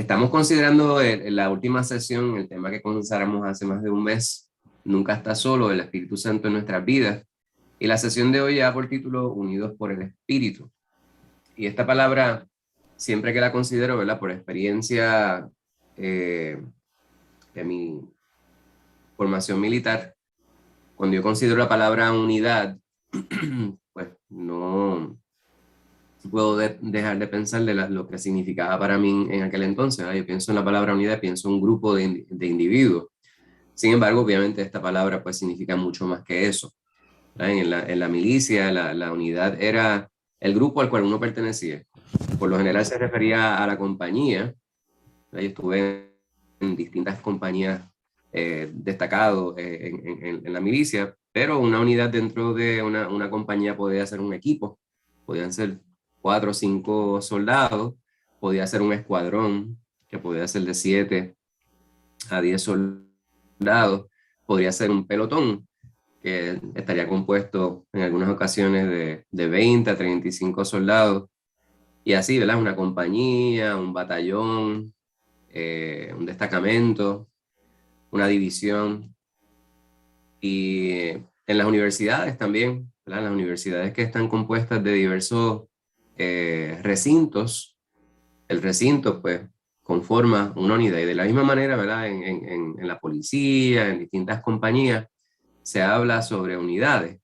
Estamos considerando en la última sesión el tema que comenzáramos hace más de un mes, Nunca está solo, el Espíritu Santo en nuestras vidas. Y la sesión de hoy ya por título Unidos por el Espíritu. Y esta palabra, siempre que la considero, ¿verdad? Por experiencia de mi formación militar, cuando yo considero la palabra unidad, pues no puedo dejar de pensar de lo que significaba para mí en aquel entonces, ¿verdad? Yo pienso en la palabra unidad, pienso en un grupo de individuos. Sin embargo, obviamente esta palabra pues significa mucho más que eso. En la milicia, la unidad era el grupo al cual uno pertenecía. Por lo general se refería a la compañía. Yo estuve en distintas compañías destacado en la milicia, pero una unidad dentro de una compañía podía ser un equipo, podían ser 4 o 5 soldados, podía ser un escuadrón que podía ser de 7 a 10 soldados, podría ser un pelotón que estaría compuesto en algunas ocasiones de 20 a 35 soldados, y así, ¿verdad? Una compañía, un batallón, un destacamento, una división. Y en las universidades también, ¿verdad? Las universidades que están compuestas de diversos recintos, el recinto pues conforma una unidad. Y de la misma manera, ¿verdad? En la policía, en distintas compañías, se habla sobre unidades.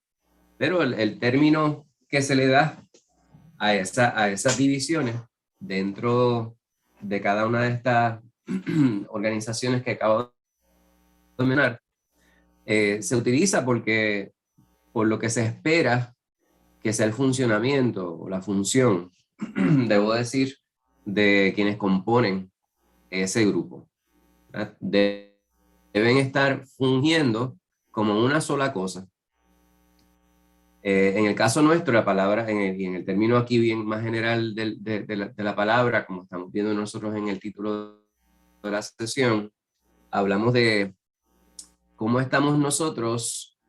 Pero el término que se le da a esas divisiones dentro de cada una de estas organizaciones que acabo de mencionar, se utiliza por lo que se espera que sea el funcionamiento o la función, debo decir, de quienes componen ese grupo. Deben estar fungiendo como una sola cosa. En el caso nuestro, la palabra, en el término aquí bien más general de la palabra, como estamos viendo nosotros en el título de la sesión, hablamos de cómo estamos nosotros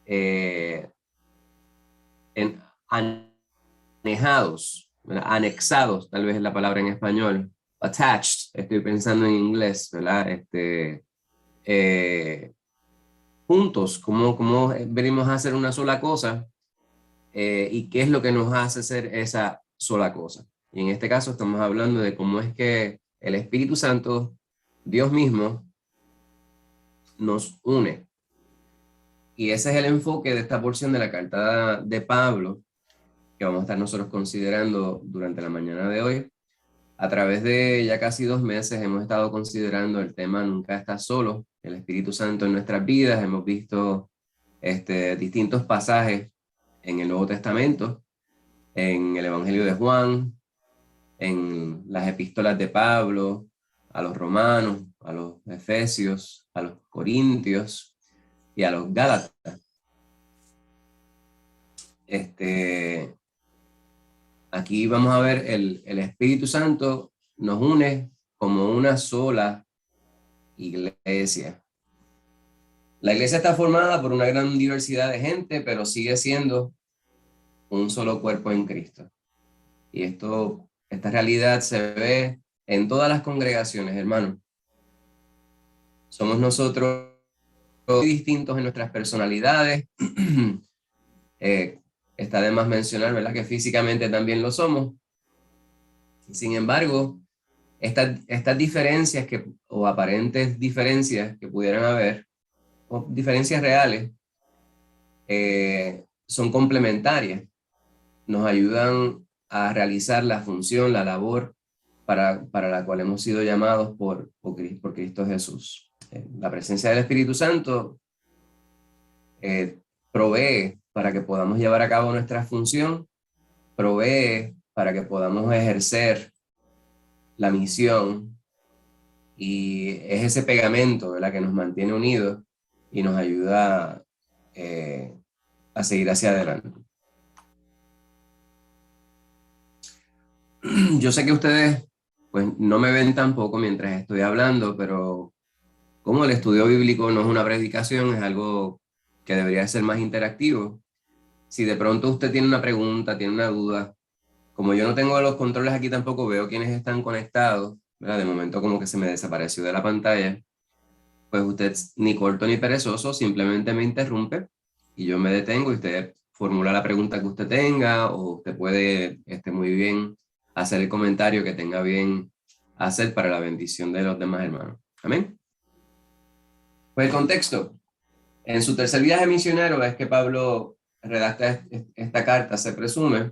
eh, anejados, ¿verdad? Anexados, tal vez es la palabra en español, attached, estoy pensando en inglés, ¿verdad? Juntos, cómo venimos a hacer una sola cosa y qué es lo que nos hace ser esa sola cosa. Y en este caso estamos hablando de cómo es que el Espíritu Santo, Dios mismo, nos une. Y ese es el enfoque de esta porción de la carta de Pablo que vamos a estar nosotros considerando durante la mañana de hoy. A través de ya casi 2 meses hemos estado considerando el tema Nunca estás solo, el Espíritu Santo en nuestras vidas. Hemos visto distintos pasajes en el Nuevo Testamento, en el Evangelio de Juan, en las epístolas de Pablo, a los romanos, a los efesios, a los corintios y a los gálatas. Aquí vamos a ver el Espíritu Santo nos une como una sola iglesia. La iglesia está formada por una gran diversidad de gente, pero sigue siendo un solo cuerpo en Cristo. Y esta realidad se ve en todas las congregaciones, hermanos. Somos nosotros distintos en nuestras personalidades. Está de más mencionar, ¿verdad?, que físicamente también lo somos. Sin embargo, estas diferencias o aparentes diferencias que pudieran haber, o diferencias reales, son complementarias. Nos ayudan a realizar la función, la labor para la cual hemos sido llamados por Cristo Jesús. La presencia del Espíritu Santo provee para que podamos llevar a cabo nuestra función, provee para que podamos ejercer la misión, y es ese pegamento, ¿verdad?, que nos mantiene unidos y nos ayuda a seguir hacia adelante. Yo sé que ustedes pues no me ven tampoco mientras estoy hablando, pero como el estudio bíblico no es una predicación, es algo que debería ser más interactivo. Si de pronto usted tiene una pregunta, tiene una duda, como yo no tengo los controles aquí tampoco, veo quiénes están conectados, ¿verdad? De momento como que se me desapareció de la pantalla, pues usted ni corto ni perezoso, simplemente me interrumpe y yo me detengo y usted formula la pregunta que usted tenga, o usted puede muy bien hacer el comentario que tenga bien hacer para la bendición de los demás hermanos. Amén. Pues el contexto. En su tercer viaje misionero es que Pablo redacta esta carta, se presume.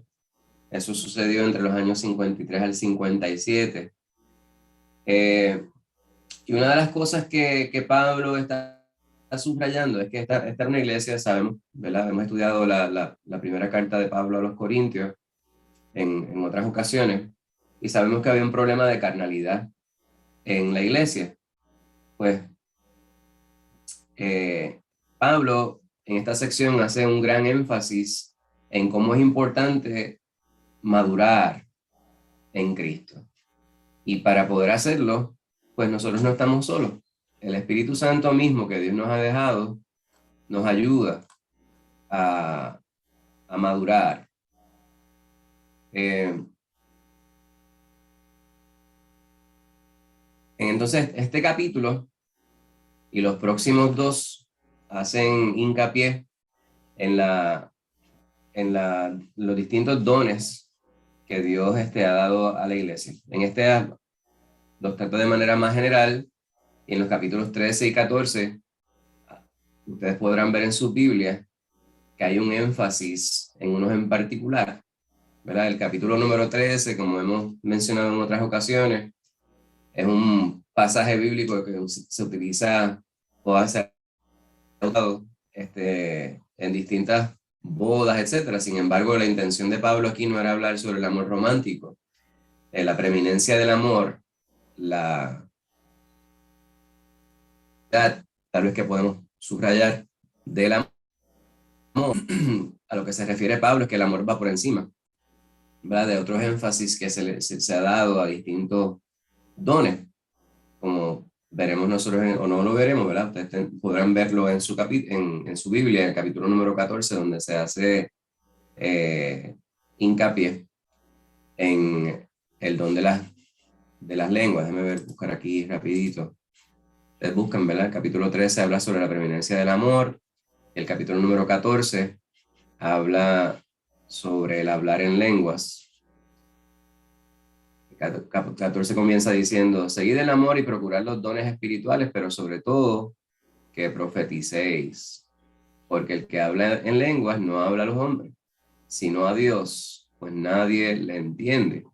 Eso sucedió entre los años 53 al 57. Y una de las cosas que Pablo está subrayando es que esta era una iglesia, sabemos, ¿verdad? Hemos estudiado la primera carta de Pablo a los Corintios en otras ocasiones, y sabemos que había un problema de carnalidad en la iglesia. Pues Pablo en esta sección hace un gran énfasis en cómo es importante madurar en Cristo. Y para poder hacerlo, pues nosotros no estamos solos. El Espíritu Santo mismo que Dios nos ha dejado nos ayuda a madurar. Entonces, este capítulo y los próximos dos hacen hincapié en los distintos dones que Dios ha dado a la iglesia. En los trato de manera más general, y en los capítulos 13 y 14, ustedes podrán ver en sus Biblias que hay un énfasis en unos en particular, ¿verdad? El capítulo número 13, como hemos mencionado en otras ocasiones, es un pasaje bíblico que se utiliza o hace en distintas bodas, etcétera. Sin embargo, la intención de Pablo aquí no era hablar sobre el amor romántico, la preeminencia del amor, tal vez que podemos subrayar del amor. A lo que se refiere Pablo es que el amor va por encima, ¿verdad? De otros énfasis que se ha dado a distintos dones, como veremos nosotros, o no lo veremos, ¿verdad? Ustedes podrán verlo en su Biblia, en el capítulo número 14, donde se hace hincapié en el don de las lenguas. Déjenme buscar aquí rapidito. Ustedes buscan, ¿verdad? El capítulo 13 habla sobre la preeminencia del amor. El capítulo número 14 habla sobre el hablar en lenguas. El 14 comienza diciendo: seguid el amor y procurad los dones espirituales, pero sobre todo que profeticéis, porque el que habla en lenguas no habla a los hombres, sino a Dios, pues nadie le entiende.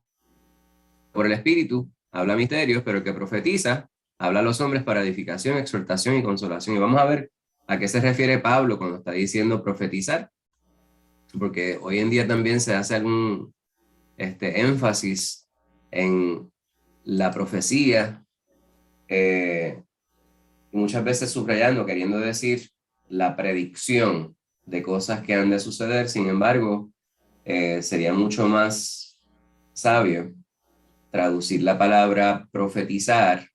Por el Espíritu habla misterios, pero el que profetiza habla a los hombres para edificación, exhortación y consolación. Y vamos a ver a qué se refiere Pablo cuando está diciendo profetizar, porque hoy en día también se hace algún énfasis en la profecía, muchas veces subrayando, queriendo decir la predicción de cosas que han de suceder. Sin embargo, sería mucho más sabio traducir la palabra profetizar,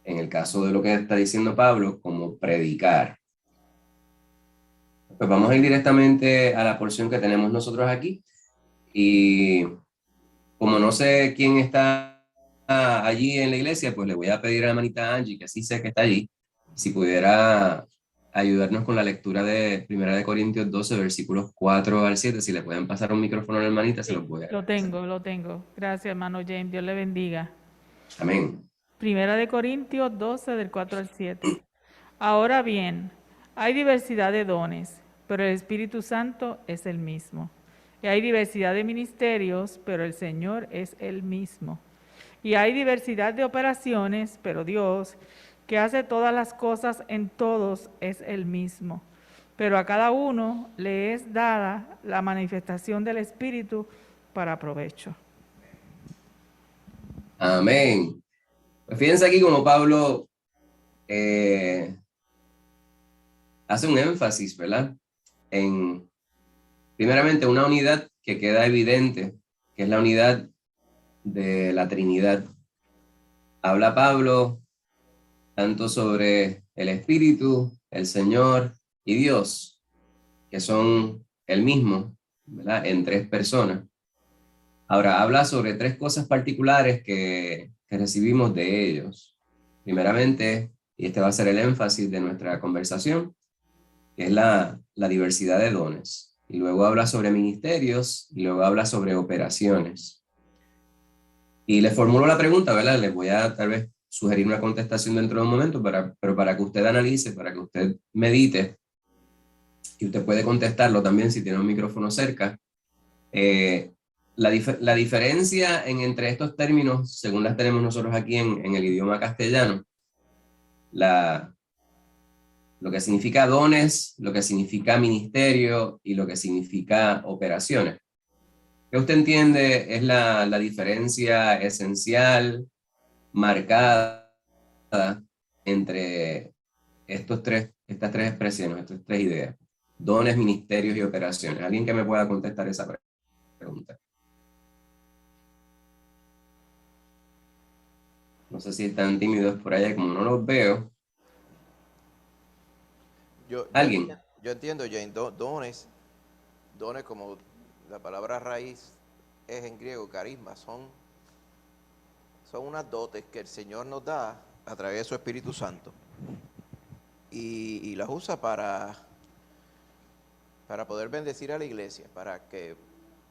en el caso de lo que está diciendo Pablo, como predicar. Pues vamos a ir directamente a la porción que tenemos nosotros aquí, y como no sé quién está allí en la iglesia, pues le voy a pedir a la hermanita Angie, que sí sé que está allí, si pudiera ayudarnos con la lectura de 1 Corintios 12, versículos 4 al 7. Si le pueden pasar un micrófono a la hermanita, se los voy a agradecer. Lo tengo. Gracias, hermano James. Dios le bendiga. Amén. 1 Corintios 12, del 4 al 7. Ahora bien, hay diversidad de dones, pero el Espíritu Santo es el mismo. Y hay diversidad de ministerios, pero el Señor es el mismo. Y hay diversidad de operaciones, pero Dios, que hace todas las cosas en todos, es el mismo. Pero a cada uno le es dada la manifestación del Espíritu para provecho. Amén. Pues fíjense aquí como Pablo hace un énfasis, ¿verdad? En, primeramente, una unidad que queda evidente, que es la unidad de la Trinidad. Habla Pablo tanto sobre el Espíritu, el Señor y Dios, que son el mismo, ¿verdad? En tres personas. Ahora, habla sobre tres cosas particulares que recibimos de ellos. Primeramente, y este va a ser el énfasis de nuestra conversación, que es la diversidad de dones. Y luego habla sobre ministerios, y luego habla sobre operaciones. Y les formulo la pregunta, ¿verdad? Les voy a tal vez sugerir una contestación dentro de un momento, pero para que usted analice, para que usted medite, y usted puede contestarlo también si tiene un micrófono cerca. La diferencia entre estos términos, según las tenemos nosotros aquí en el idioma castellano, lo que significa dones, lo que significa ministerio y lo que significa operaciones. ¿Qué usted entiende es la diferencia esencial, marcada entre estas tres expresiones, estas tres ideas? Dones, ministerios y operaciones. ¿Alguien que me pueda contestar esa pregunta? No sé si están tímidos por allá, como no los veo. ¿Alguien? Yo entiendo, Jane, dones como la palabra raíz es en griego, carisma, son unas dotes que el Señor nos da a través de su Espíritu Santo y las usa para poder bendecir a la iglesia, para que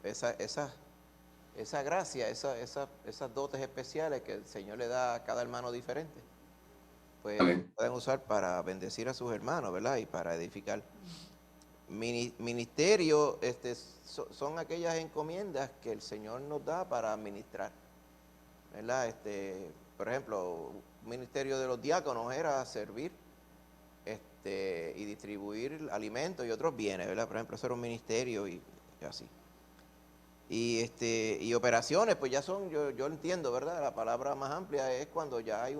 esa gracia, esas dotes especiales que el Señor le da a cada hermano diferente, pues Amén. pueden usar para bendecir a sus hermanos, ¿verdad? Y para edificar. Ministerio, son aquellas encomiendas que el Señor nos da para administrar, ¿verdad? Por ejemplo, un ministerio de los diáconos era servir y distribuir alimentos y otros bienes, ¿verdad? Por ejemplo, eso era un ministerio y así. Y operaciones, pues ya son, yo entiendo, ¿verdad? La palabra más amplia es cuando ya hay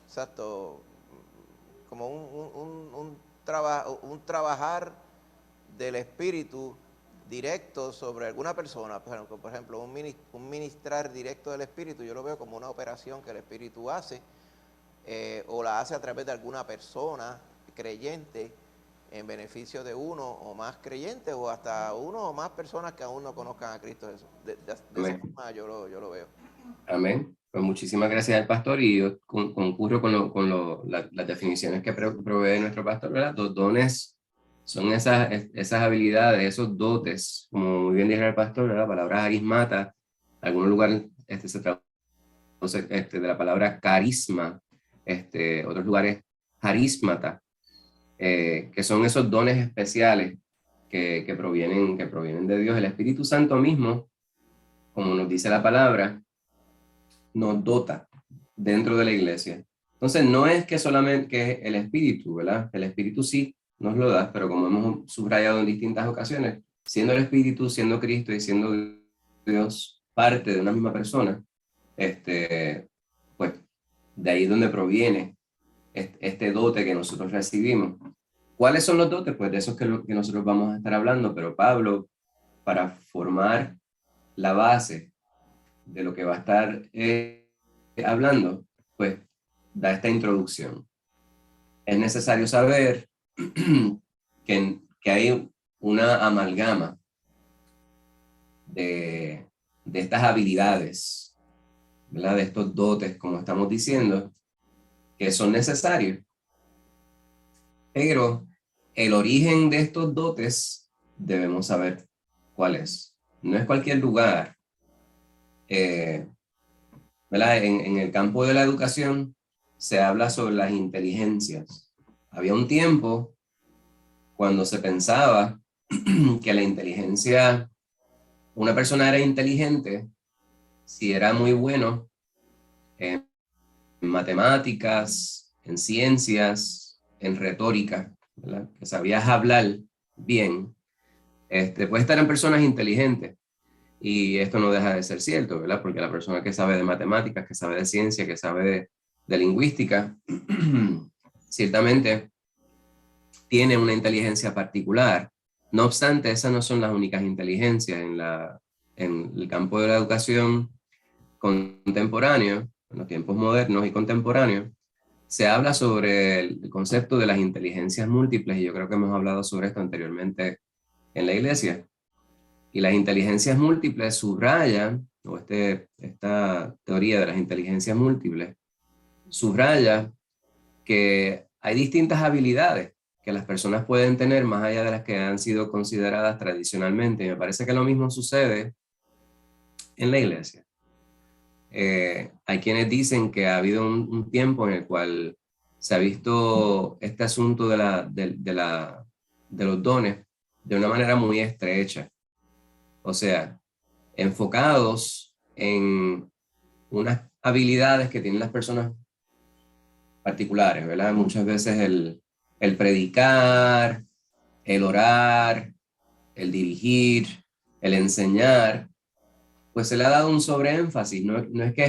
exacto, como un trabajar del Espíritu directo sobre alguna persona. Por ejemplo, un ministrar directo del Espíritu, yo lo veo como una operación que el Espíritu hace, o la hace a través de alguna persona creyente en beneficio de uno o más creyentes, o hasta uno o más personas que aún no conozcan a Cristo Jesús. De esa forma yo lo veo. Amén. Pues muchísimas gracias al pastor, y yo concurro con las definiciones que provee nuestro pastor, ¿verdad? Los dones son esas habilidades, esos dotes, como muy bien dijo el pastor, ¿verdad? La palabra arismata, en algunos lugares se traduce de la palabra carisma, otros lugares harismata, que son esos dones especiales que provienen de Dios. El Espíritu Santo mismo, como nos dice la palabra, nos dota dentro de la iglesia. Entonces, no es que solamente que el Espíritu, ¿verdad? El Espíritu sí nos lo da, pero como hemos subrayado en distintas ocasiones, siendo el Espíritu, siendo Cristo y siendo Dios parte de una misma persona, pues de ahí es donde proviene este dote que nosotros recibimos. ¿Cuáles son los dotes? Pues de esos que nosotros vamos a estar hablando, pero Pablo, para formar la base de lo que va a estar hablando, pues da esta introducción. Es necesario saber que hay una amalgama de estas habilidades, ¿verdad? De estos dotes, como estamos diciendo, que son necesarios. Pero el origen de estos dotes debemos saber cuál es. No es cualquier lugar. ¿Verdad? En el campo de la educación se habla sobre las inteligencias. Había un tiempo cuando se pensaba que la inteligencia, una persona era inteligente si era muy bueno en matemáticas, en ciencias, en retórica, ¿verdad? Que sabías hablar bien. Puede estar en personas inteligentes, y esto no deja de ser cierto, ¿verdad? Porque la persona que sabe de matemáticas, que sabe de ciencia, que sabe de lingüística, ciertamente tiene una inteligencia particular. No obstante, esas no son las únicas inteligencias. En el campo de la educación contemporáneo, en los tiempos modernos y contemporáneos, se habla sobre el concepto de las inteligencias múltiples, y yo creo que hemos hablado sobre esto anteriormente en la iglesia. Y las inteligencias múltiples subrayan, o esta teoría de las inteligencias múltiples, subraya que hay distintas habilidades que las personas pueden tener más allá de las que han sido consideradas tradicionalmente. Y me parece que lo mismo sucede en la iglesia. Hay quienes dicen que ha habido un tiempo en el cual se ha visto este asunto de los dones de una manera muy estrecha. O sea, enfocados en unas habilidades que tienen las personas particulares, ¿verdad? Muchas veces el predicar, el orar, el dirigir, el enseñar, pues se le ha dado un sobreénfasis. No es que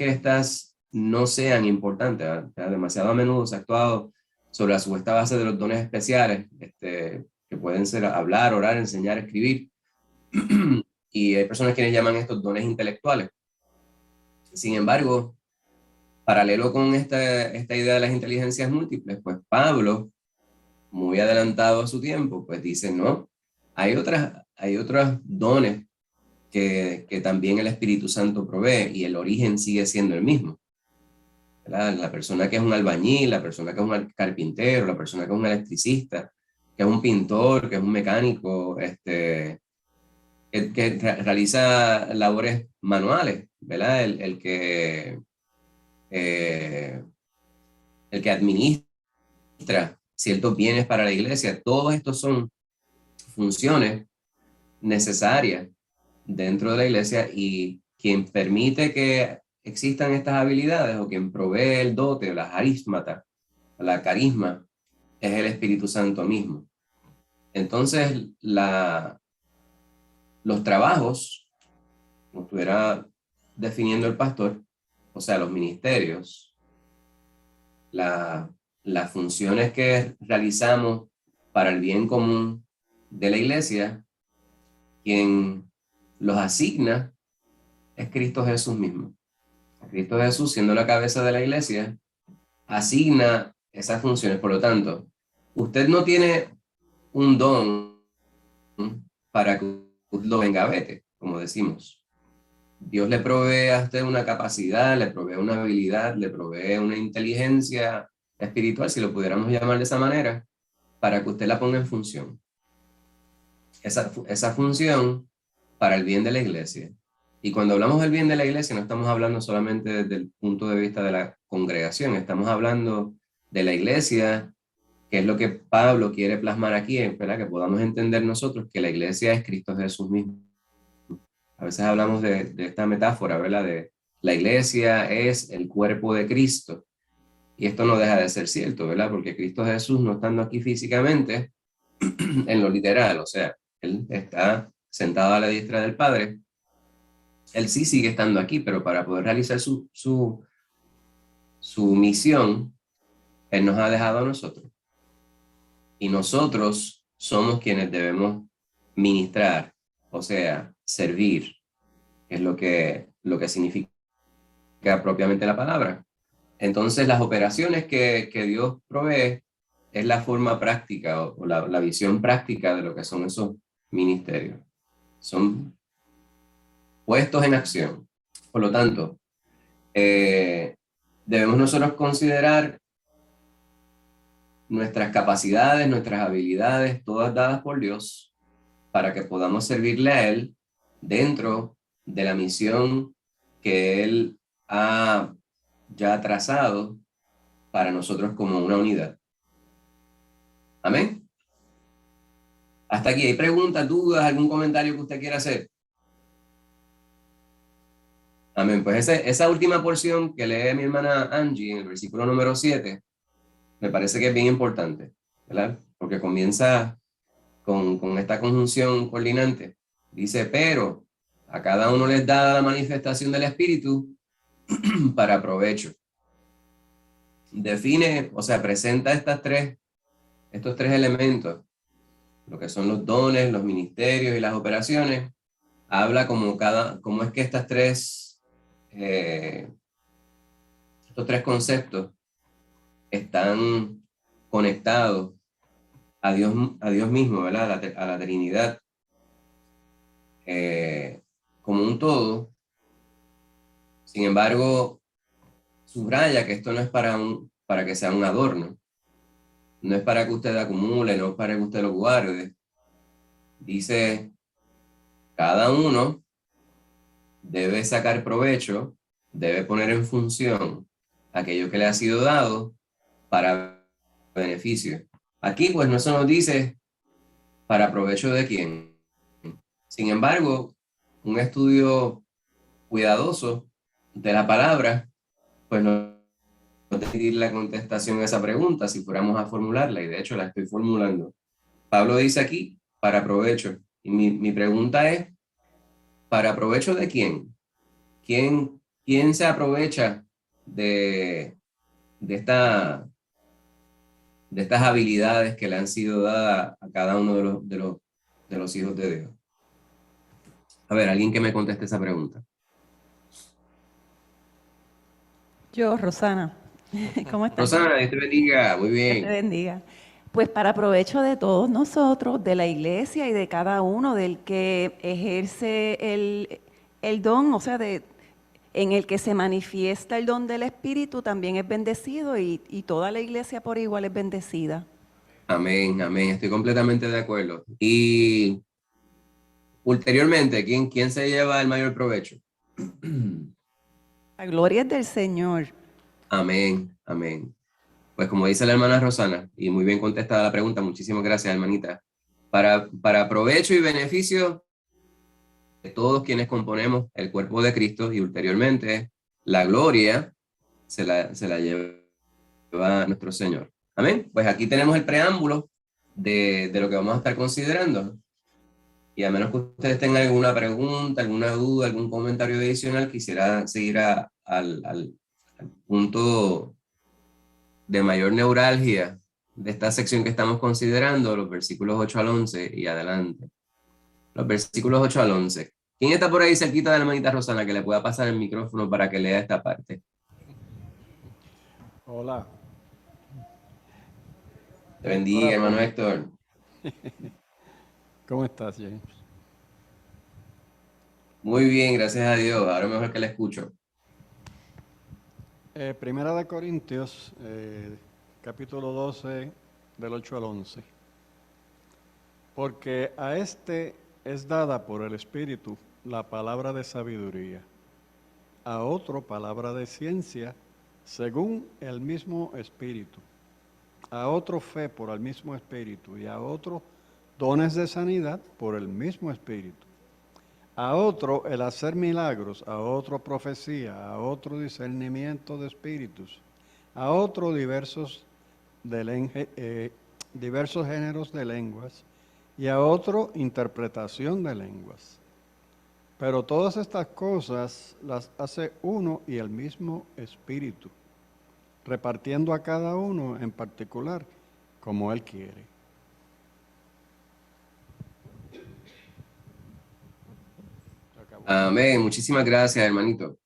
estas no sean importantes, ¿verdad? Demasiado a menudo se ha actuado sobre la supuesta base de los dones especiales, que pueden ser hablar, orar, enseñar, escribir. Y hay personas que llaman estos dones intelectuales. Sin embargo, paralelo con esta idea de las inteligencias múltiples, pues Pablo, muy adelantado a su tiempo, pues dice, no, hay otros dones que también el Espíritu Santo provee y el origen sigue siendo el mismo, ¿verdad? La persona que es un albañil, la persona que es un carpintero, la persona que es un electricista, que es un pintor, que es un mecánico, que realiza labores manuales, ¿verdad? Eh, el que administra ciertos bienes para la iglesia, todos estos son funciones necesarias dentro de la iglesia, y quien permite que existan estas habilidades o quien provee el dote, la carisma, es el Espíritu Santo mismo. Entonces, los trabajos, como estuviera definiendo el pastor, o sea, los ministerios, las funciones que realizamos para el bien común de la iglesia, quien los asigna es Cristo Jesús mismo. Cristo Jesús, siendo la cabeza de la iglesia, asigna esas funciones. Por lo tanto, usted no tiene un don para que lo vengavete, como decimos. Dios le provee a usted una capacidad, le provee una habilidad, le provee una inteligencia espiritual, si lo pudiéramos llamar de esa manera, para que usted la ponga en función. Esa función para el bien de la iglesia. Y cuando hablamos del bien de la iglesia, no estamos hablando solamente desde el punto de vista de la congregación, estamos hablando de la iglesia, que es lo que Pablo quiere plasmar aquí, ¿verdad? Que podamos entender nosotros que la iglesia es Cristo Jesús mismo. A veces hablamos de esta metáfora, ¿verdad? De la iglesia es el cuerpo de Cristo. Y esto no deja de ser cierto, ¿verdad? Porque Cristo Jesús, no estando aquí físicamente, en lo literal, o sea, Él está sentado a la diestra del Padre, Él sí sigue estando aquí, pero para poder realizar su misión, Él nos ha dejado a nosotros. Y nosotros somos quienes debemos ministrar, o sea, servir, que es lo que significa propiamente la palabra. Entonces, las operaciones que Dios provee es la forma práctica o la visión práctica de lo que son esos ministerios. Son puestos en acción. Por lo tanto, debemos nosotros considerar nuestras capacidades, nuestras habilidades, todas dadas por Dios, para que podamos servirle a Él dentro de la misión que Él ha ya trazado para nosotros como una unidad. Amén. Hasta aquí, ¿hay preguntas, dudas, algún comentario que usted quiera hacer? Amén. Pues esa última porción que lee mi hermana Angie en el versículo número 7, me parece que es bien importante, ¿verdad? Porque comienza con esta conjunción coordinante. Dice, pero a cada uno les da la manifestación del Espíritu para provecho. Define, o sea, presenta estos tres elementos, lo que son los dones, los ministerios y las operaciones. Habla cómo es que estos tres conceptos están conectados a Dios mismo, ¿verdad? A la Trinidad, como un todo. Sin embargo, subraya que esto no es para que sea un adorno. No es para que usted acumule, no es para que usted lo guarde. Dice, cada uno debe sacar provecho, debe poner en función aquello que le ha sido dado para beneficio. Aquí, pues, no se nos dice para provecho de quién. Sin embargo, un estudio cuidadoso de la palabra, pues no decir la contestación a esa pregunta si fuéramos a formularla, y de hecho la estoy formulando. Pablo dice aquí, para provecho. Y mi pregunta es, ¿para provecho de quién? ¿Quién se aprovecha de, esta, de estas habilidades que le han sido dadas a cada uno de los hijos de Dios? A ver, alguien que me conteste esa pregunta. Yo, Rosana. ¿Cómo estás? Rosana, Dios te bendiga. Muy Dios te bien. bendiga. Pues para provecho de todos nosotros, de la iglesia y de cada uno del que ejerce el don, o sea, en el que se manifiesta el don del Espíritu, también es bendecido y toda la iglesia por igual es bendecida. Amén, amén. Estoy completamente de acuerdo. Y ulteriormente, ¿quién se lleva el mayor provecho? La gloria es del Señor. Amén, amén. Pues como dice la hermana Rosana, y muy bien contestada la pregunta, muchísimas gracias, hermanita. Para provecho y beneficio de todos quienes componemos el cuerpo de Cristo, y ulteriormente la gloria se la lleva nuestro Señor. Amén. Pues aquí tenemos el preámbulo de lo que vamos a estar considerando. Y a menos que ustedes tengan alguna pregunta, alguna duda, algún comentario adicional, quisiera seguir al punto de mayor neuralgia de esta sección que estamos considerando, los versículos 8 al 11 y adelante. Los versículos 8 al 11. ¿Quién está por ahí cerquita de la hermanita Rosana que le pueda pasar el micrófono para que lea esta parte? Hola. Te bendiga, hermano Héctor. ¿Cómo estás, James? Muy bien, gracias a Dios. Ahora mejor que le escucho. Primera de Corintios, capítulo 12, del 8 al 11. Porque a este es dada por el Espíritu la palabra de sabiduría, a otro palabra de ciencia, según el mismo Espíritu, a otro fe por el mismo Espíritu, y a otro dones de sanidad por el mismo Espíritu, a otro el hacer milagros, a otro profecía, a otro discernimiento de espíritus, a otro diversos géneros de lenguas, y a otro interpretación de lenguas. Pero todas estas cosas las hace uno y el mismo Espíritu, repartiendo a cada uno en particular como Él quiere. Amén. Muchísimas gracias, hermanito.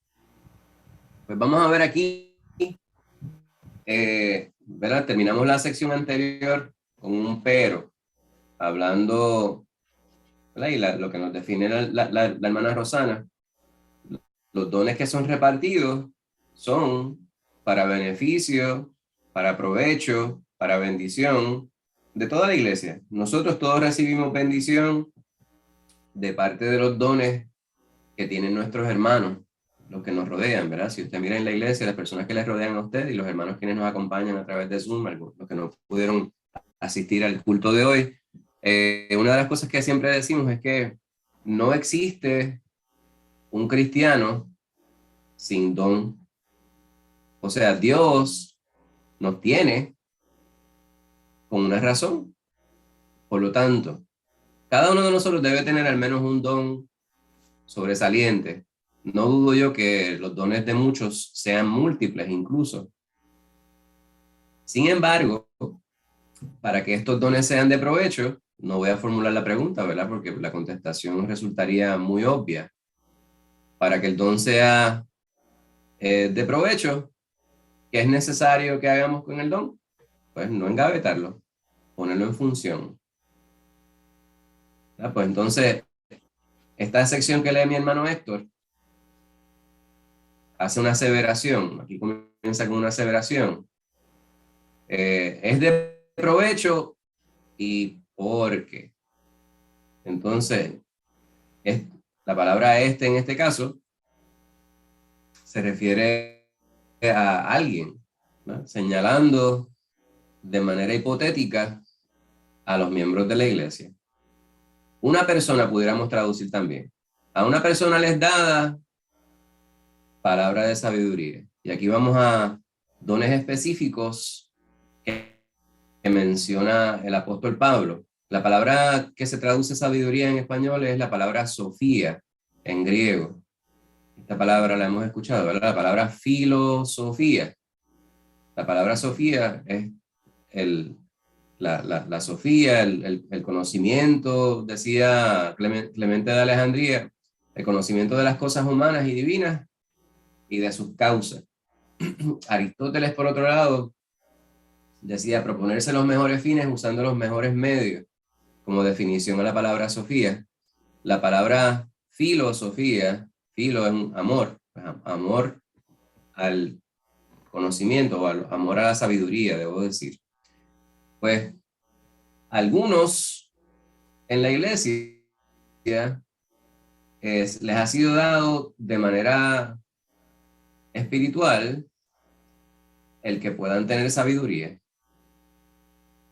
Pues vamos a ver aquí, ¿verdad? Terminamos la sección anterior con un pero, hablando, ¿verdad? Y lo que nos define la hermana Rosana. Los dones que son repartidos son para beneficio, para provecho, para bendición de toda la iglesia. Nosotros todos recibimos bendición de parte de los dones que tienen nuestros hermanos, los que nos rodean, ¿verdad? Si usted mira en la iglesia, las personas que les rodean a usted y los hermanos quienes nos acompañan a través de Zoom, los que no pudieron asistir al culto de hoy, una de las cosas que siempre decimos es que no existe un cristiano sin don. O sea, Dios nos tiene con una razón. Por lo tanto, cada uno de nosotros debe tener al menos un don sobresaliente. No dudo yo que los dones de muchos sean múltiples incluso. Sin embargo, para que estos dones sean de provecho, no voy a formular la pregunta, ¿verdad? Porque la contestación resultaría muy obvia. Para que el don sea de provecho, ¿qué es necesario que hagamos con el don? Pues no engavetarlo, ponerlo en función. Pues entonces, esta sección que lee mi hermano Héctor hace una aseveración, aquí comienza con una aseveración, es de provecho y porque. Entonces, la palabra este en este caso se refiere a alguien, ¿no? Señalando de manera hipotética a los miembros de la iglesia. Una persona pudiéramos traducir también. A una persona les dada palabra de sabiduría. Y aquí vamos a dones específicos que menciona el apóstol Pablo. La palabra que se traduce sabiduría en español es la palabra Sofía en griego. Esta palabra la hemos escuchado, ¿verdad? La palabra filosofía. La palabra Sofía es la Sofía, el conocimiento, decía Clemente de Alejandría, el conocimiento de las cosas humanas y divinas y de sus causas. Aristóteles, por otro lado, decía proponerse los mejores fines usando los mejores medios. Como definición a la palabra Sofía, la palabra filosofía, filo es un amor, amor al conocimiento o amor a la sabiduría, debo decir. Pues algunos en la iglesia les ha sido dado de manera espiritual el que puedan tener sabiduría,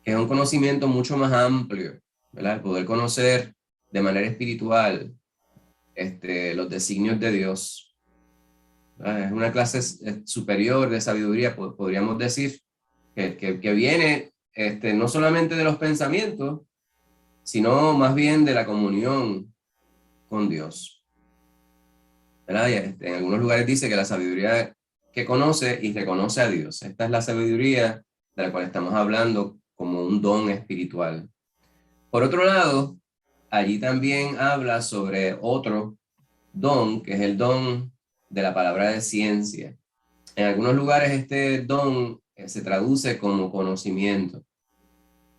que es un conocimiento mucho más amplio, ¿verdad? El poder conocer de manera espiritual los designios de Dios. ¿Verdad? Es una clase superior de sabiduría, podríamos decir, que viene no solamente de los pensamientos, sino más bien de la comunión con Dios. ¿Verdad? Y, en algunos lugares dice que la sabiduría que conoce y reconoce a Dios. Esta es la sabiduría de la cual estamos hablando como un don espiritual. Por otro lado, allí también habla sobre otro don, que es el don de la palabra de ciencia. En algunos lugares este don se traduce como conocimiento.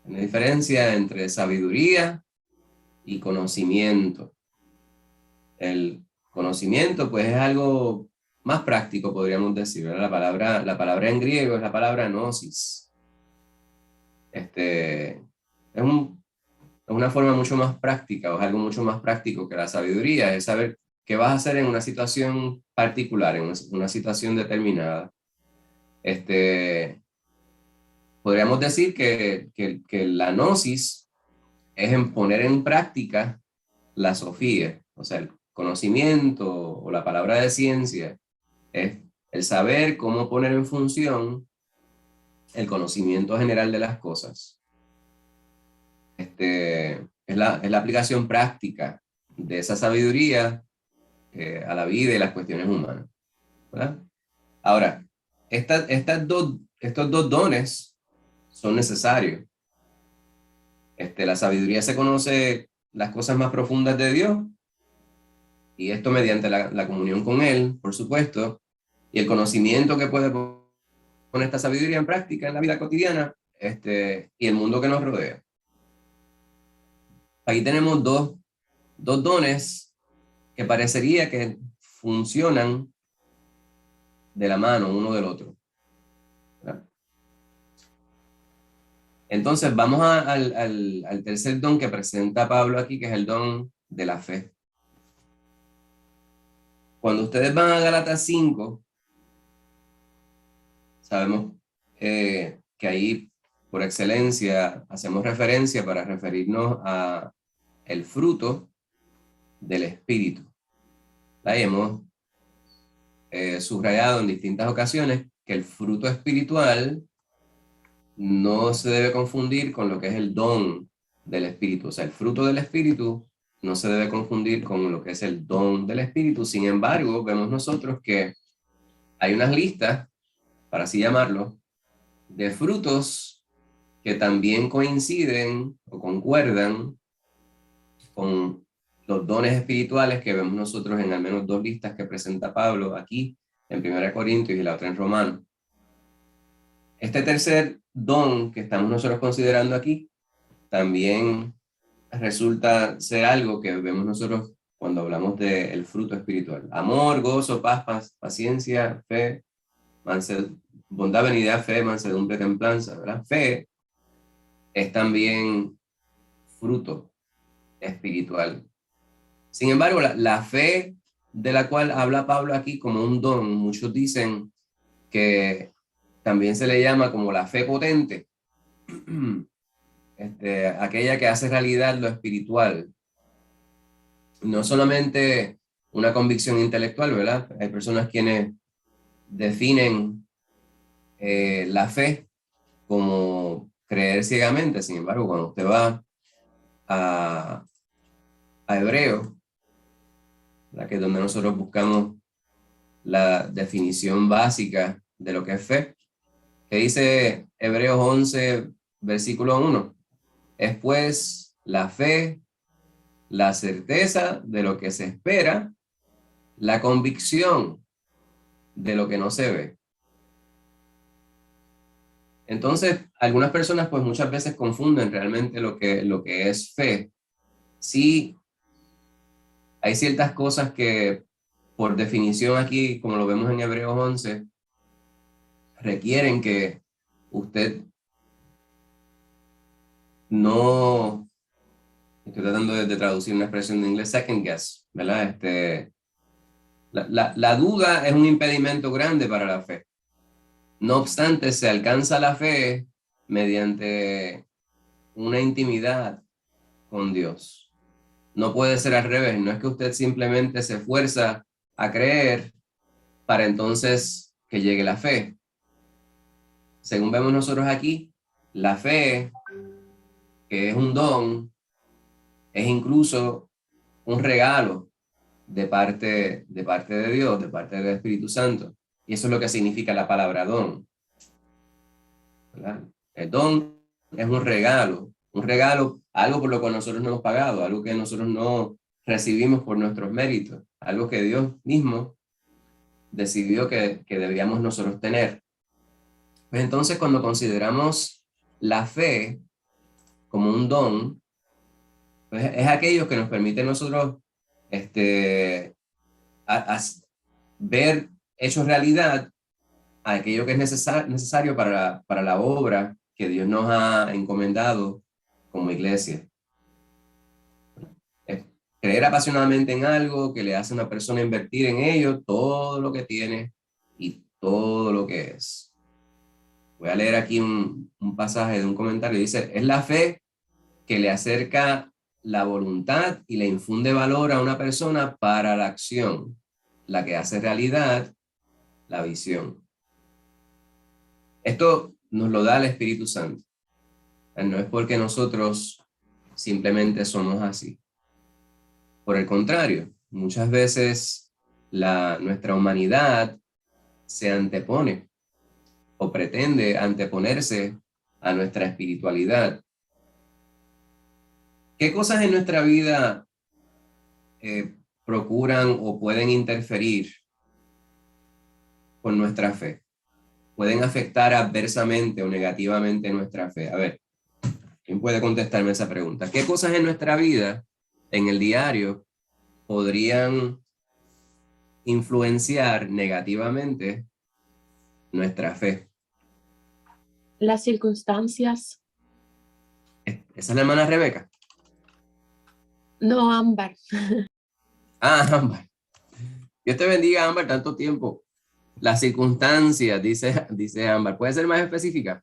Hay una diferencia entre sabiduría y conocimiento. El conocimiento, pues, es algo más práctico, podríamos decir, ¿verdad? La palabra en griego es la palabra gnosis. Es una forma mucho más práctica, o es algo mucho más práctico que la sabiduría, es saber qué vas a hacer en una situación particular, en una situación determinada. Podríamos decir que la gnosis es en poner en práctica la sofía, o sea, el conocimiento o la palabra de ciencia es el saber cómo poner en función el conocimiento general de las cosas. Es la aplicación práctica de esa sabiduría a la vida y las cuestiones humanas, ¿verdad? Ahora, estos dos dones son necesarios. La sabiduría se conoce las cosas más profundas de Dios, y esto mediante la comunión con Él, por supuesto, y el conocimiento que puede poner esta sabiduría en práctica en la vida cotidiana, y el mundo que nos rodea. Aquí tenemos dos dones que parecería que funcionan de la mano uno del otro, ¿verdad? Entonces vamos al tercer don que presenta Pablo aquí, que es el don de la fe. Cuando ustedes van a Gálatas 5, sabemos que ahí por excelencia hacemos referencia para referirnos a el fruto del Espíritu. Ahí hemos subrayado en distintas ocasiones que el fruto espiritual no se debe confundir con lo que es el don del Espíritu. O sea, el fruto del Espíritu no se debe confundir con lo que es el don del Espíritu. Sin embargo, vemos nosotros que hay unas listas, para así llamarlo, de frutos que también coinciden o concuerdan con los dones espirituales que vemos nosotros en al menos dos listas que presenta Pablo aquí en 1 Corintios y la otra en Romanos. Este tercer don que estamos nosotros considerando aquí también resulta ser algo que vemos nosotros cuando hablamos del fruto espiritual. Amor, gozo, paz, paciencia, fe, bondad, benignidad, fe, mansedumbre, templanza, ¿verdad? Fe es también fruto espiritual. Sin embargo, la fe de la cual habla Pablo aquí como un don, muchos dicen que también se le llama como la fe potente, aquella que hace realidad lo espiritual. No solamente una convicción intelectual, ¿verdad? Hay personas quienes definen la fe como creer ciegamente. Sin embargo, cuando usted va a Hebreo, ¿verdad? Que es donde nosotros buscamos la definición básica de lo que es fe, que dice Hebreos 11, versículo 1, es pues la fe, la certeza de lo que se espera, la convicción de lo que no se ve. Entonces, algunas personas pues muchas veces confunden realmente lo que es fe. Sí, hay ciertas cosas que por definición aquí, como lo vemos en Hebreos 11, requieren que usted no, estoy tratando de traducir una expresión en inglés, second guess, ¿verdad? La duda es un impedimento grande para la fe. No obstante, se alcanza la fe mediante una intimidad con Dios. No puede ser al revés, no es que usted simplemente se esfuerza a creer para entonces que llegue la fe. Según vemos nosotros aquí, la fe, que es un don, es incluso un regalo de parte de Dios, de parte del Espíritu Santo. Y eso es lo que significa la palabra don, ¿verdad? El don es un regalo, algo por lo cual nosotros no hemos pagado, algo que nosotros no recibimos por nuestros méritos, algo que Dios mismo decidió que deberíamos nosotros tener. Pues entonces, cuando consideramos la fe como un don, pues es aquello que nos permite a nosotros ver hechos realidad a aquello que es necesario para la obra que Dios nos ha encomendado como iglesia. Es creer apasionadamente en algo que le hace a una persona invertir en ello todo lo que tiene y todo lo que es. Voy a leer aquí un pasaje de un comentario. Dice, es la fe que le acerca la voluntad y le infunde valor a una persona para la acción, la que hace realidad la visión. Esto nos lo da el Espíritu Santo. No es porque nosotros simplemente somos así. Por el contrario, muchas veces nuestra humanidad se antepone o pretende anteponerse a nuestra espiritualidad. ¿Qué cosas en nuestra vida procuran o pueden interferir con nuestra fe? Pueden afectar adversamente o negativamente nuestra fe. A ver, ¿quién puede contestarme esa pregunta? ¿Qué cosas en nuestra vida, en el diario, podrían influenciar negativamente nuestra fe? Las circunstancias. ¿Esa es la hermana Rebeca? No, Ámbar. Ah, Ámbar. Dios te bendiga, Ámbar, tanto tiempo. Las circunstancias, dice Ámbar. ¿Puede ser más específica?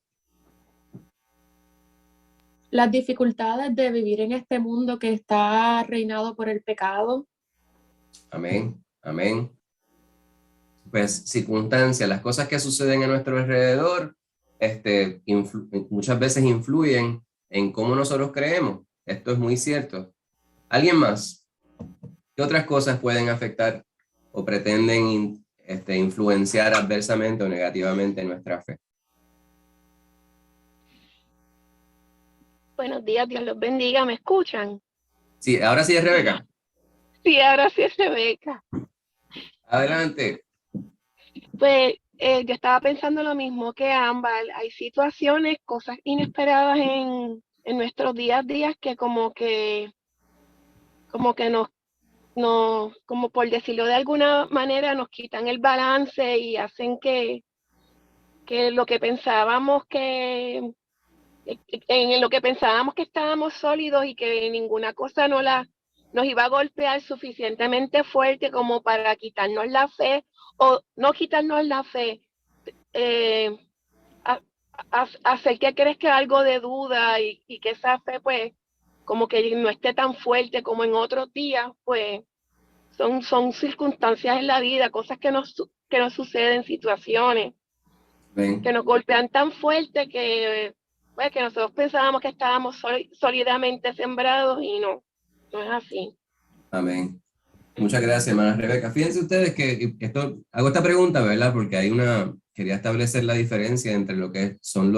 Las dificultades de vivir en este mundo que está reinado por el pecado. Amén, amén. Pues circunstancias, las cosas que suceden a nuestro alrededor, muchas veces influyen en cómo nosotros creemos. Esto es muy cierto. ¿Alguien más? ¿Qué otras cosas pueden afectar o pretenden influenciar adversamente o negativamente nuestra fe? Buenos días, Dios los bendiga, ¿me escuchan? Sí, ahora sí es Rebeca. Sí, ahora sí es Rebeca. Adelante. Pues yo estaba pensando lo mismo que Ámbar, hay situaciones, cosas inesperadas en nuestros días a días que como que como por decirlo de alguna manera, nos quitan el balance y hacen que lo que pensábamos que, en lo que pensábamos que estábamos sólidos y que ninguna cosa nos iba a golpear suficientemente fuerte como para quitarnos la fe, o no quitarnos la fe, eh, hacer que crezca algo de duda y que esa fe pues como que no esté tan fuerte como en otros días, pues son circunstancias en la vida, cosas que nos suceden, situaciones Amén. que nos golpean tan fuerte pues, que nosotros pensábamos que estábamos sólidamente sembrados y no es así. Amén. Muchas gracias, hermana Rebeca. Fíjense ustedes que hago esta pregunta, ¿verdad? Porque quería establecer la diferencia entre lo que son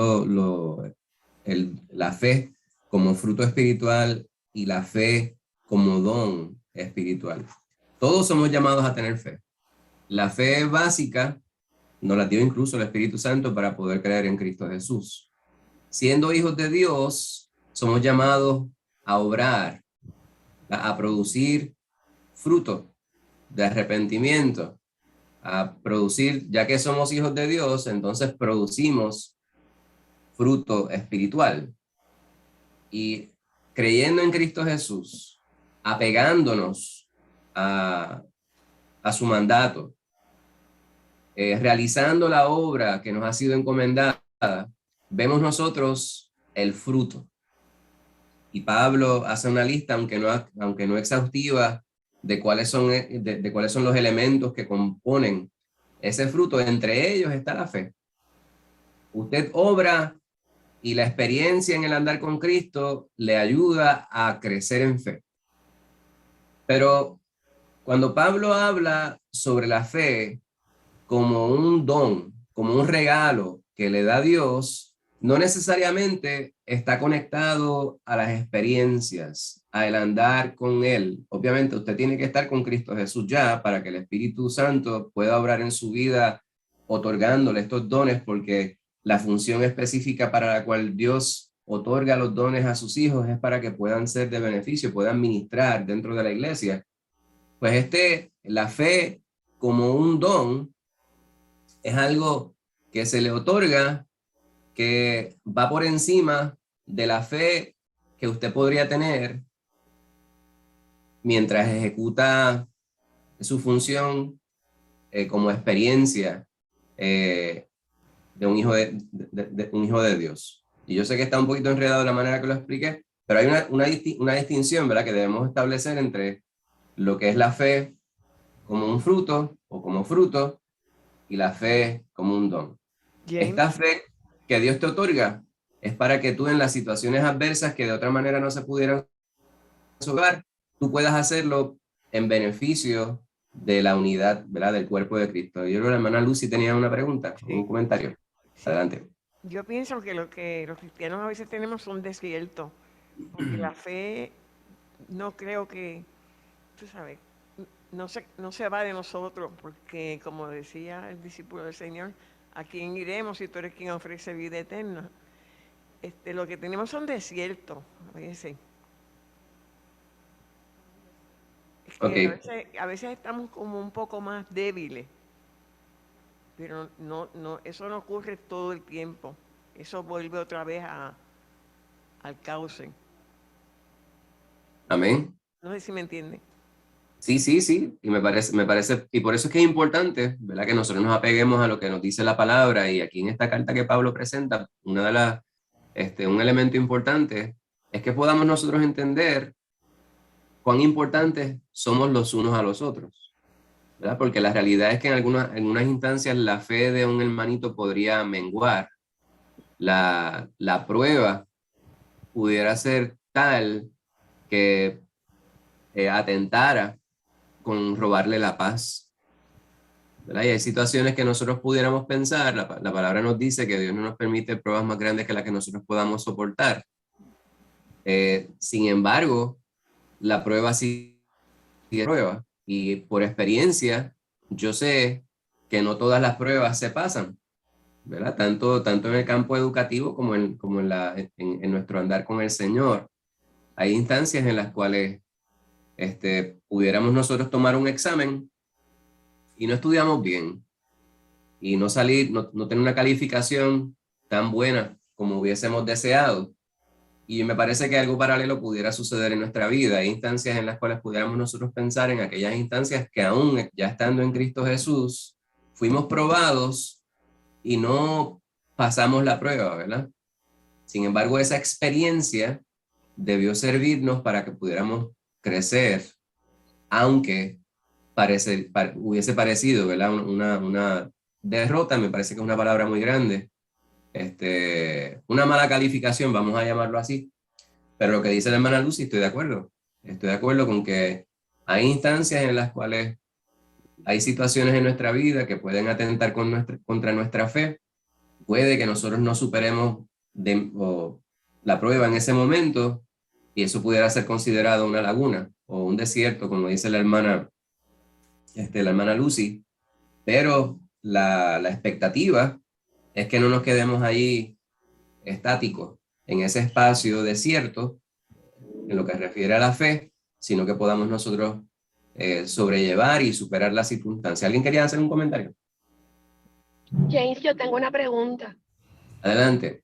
la fe como fruto espiritual y la fe como don espiritual. Todos somos llamados a tener fe. La fe básica nos la dio incluso el Espíritu Santo para poder creer en Cristo Jesús. Siendo hijos de Dios, somos llamados a obrar, a producir fruto de arrepentimiento, a producir, ya que somos hijos de Dios, entonces producimos fruto espiritual. Y creyendo en Cristo Jesús, apegándonos a su mandato, realizando la obra que nos ha sido encomendada, vemos nosotros el fruto. Y Pablo hace una lista, aunque no exhaustiva, de cuáles son los elementos que componen ese fruto. Entre ellos está la fe. Usted obra y la experiencia en el andar con Cristo le ayuda a crecer en fe. Pero cuando Pablo habla sobre la fe como un don, como un regalo que le da Dios, no necesariamente está conectado a las experiencias, al andar con Él. Obviamente usted tiene que estar con Cristo Jesús ya para que el Espíritu Santo pueda obrar en su vida otorgándole estos dones, porque la función específica para la cual Dios otorga los dones a sus hijos es para que puedan ser de beneficio, puedan ministrar dentro de la iglesia. Pues la fe como un don es algo que se le otorga, que va por encima de la fe que usted podría tener mientras ejecuta su función como experiencia de un hijo un hijo de Dios. Y yo sé que está un poquito enredado la manera que lo expliqué, pero hay una distinción, ¿verdad?, que debemos establecer entre lo que es la fe como un fruto o como fruto y la fe como un don. James. Esta fe que Dios te otorga es para que tú en las situaciones adversas que de otra manera no se pudieran resolver, tú puedas hacerlo en beneficio de la unidad, ¿verdad?, del cuerpo de Cristo. Yo creo que la hermana Lucy tenía una pregunta, un comentario. Adelante. Yo pienso que lo que los cristianos a veces tenemos son desiertos, porque la fe no creo que, tú sabes, no se va de nosotros, porque como decía el discípulo del Señor, ¿a quién iremos si tú eres quien ofrece vida eterna? Lo que tenemos son desiertos, a veces. Okay. A veces estamos como un poco más débiles, pero eso no ocurre todo el tiempo. Eso vuelve otra vez al cauce. Amén. No sé si me entienden. Sí. Y me parece, y por eso es que es importante, ¿verdad?, que nosotros nos apeguemos a lo que nos dice la palabra. Y aquí en esta carta que Pablo presenta, un elemento importante es que podamos nosotros entender cuán importantes somos los unos a los otros, ¿verdad? Porque la realidad es que en algunas instancias la fe de un hermanito podría menguar. La prueba pudiera ser tal que atentara con robarle la paz, ¿verdad? Y hay situaciones que nosotros pudiéramos pensar, la palabra nos dice que Dios no nos permite pruebas más grandes que las que nosotros podamos soportar. Sin embargo, la prueba sí es prueba, y por experiencia yo sé que no todas las pruebas se pasan, ¿verdad? Tanto en el campo educativo como en nuestro andar con el Señor. Hay instancias en las cuales pudiéramos nosotros tomar un examen y no estudiamos bien y no salir, no tener una calificación tan buena como hubiésemos deseado. Y me parece que algo paralelo pudiera suceder en nuestra vida. Hay instancias en las cuales pudiéramos nosotros pensar en aquellas instancias que aún ya estando en Cristo Jesús, fuimos probados y no pasamos la prueba, ¿verdad? Sin embargo, esa experiencia debió servirnos para que pudiéramos crecer, aunque hubiese parecido, ¿verdad? Una derrota, me parece que es una palabra muy grande, una mala calificación, vamos a llamarlo así. Pero lo que dice la hermana Lucy, estoy de acuerdo. Estoy de acuerdo con que hay instancias en las cuales hay situaciones en nuestra vida que pueden atentar contra nuestra fe. Puede que nosotros no superemos la prueba en ese momento y eso pudiera ser considerado una laguna o un desierto, como dice la hermana Lucy. Pero la expectativa es que no nos quedemos ahí estáticos en ese espacio desierto en lo que refiere a la fe, sino que podamos nosotros sobrellevar y superar la circunstancia. ¿Alguien quería hacer un comentario? James, yo tengo una pregunta. Adelante.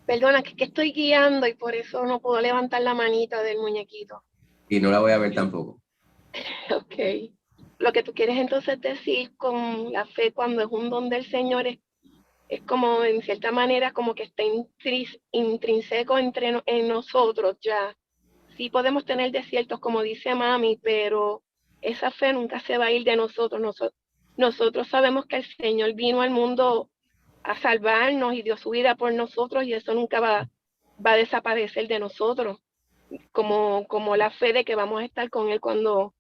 Perdona, que estoy guiando y por eso no puedo levantar la manita del muñequito. Y no la voy a ver tampoco. Ok. Lo que tú quieres entonces decir con la fe cuando es un don del Señor es como en cierta manera como que está intrínseco en nosotros ya. Sí podemos tener desiertos como dice mami, pero esa fe nunca se va a ir de nosotros. Nosotros sabemos que el Señor vino al mundo a salvarnos y dio su vida por nosotros y eso nunca va a desaparecer de nosotros, como la fe de que vamos a estar con Él cuando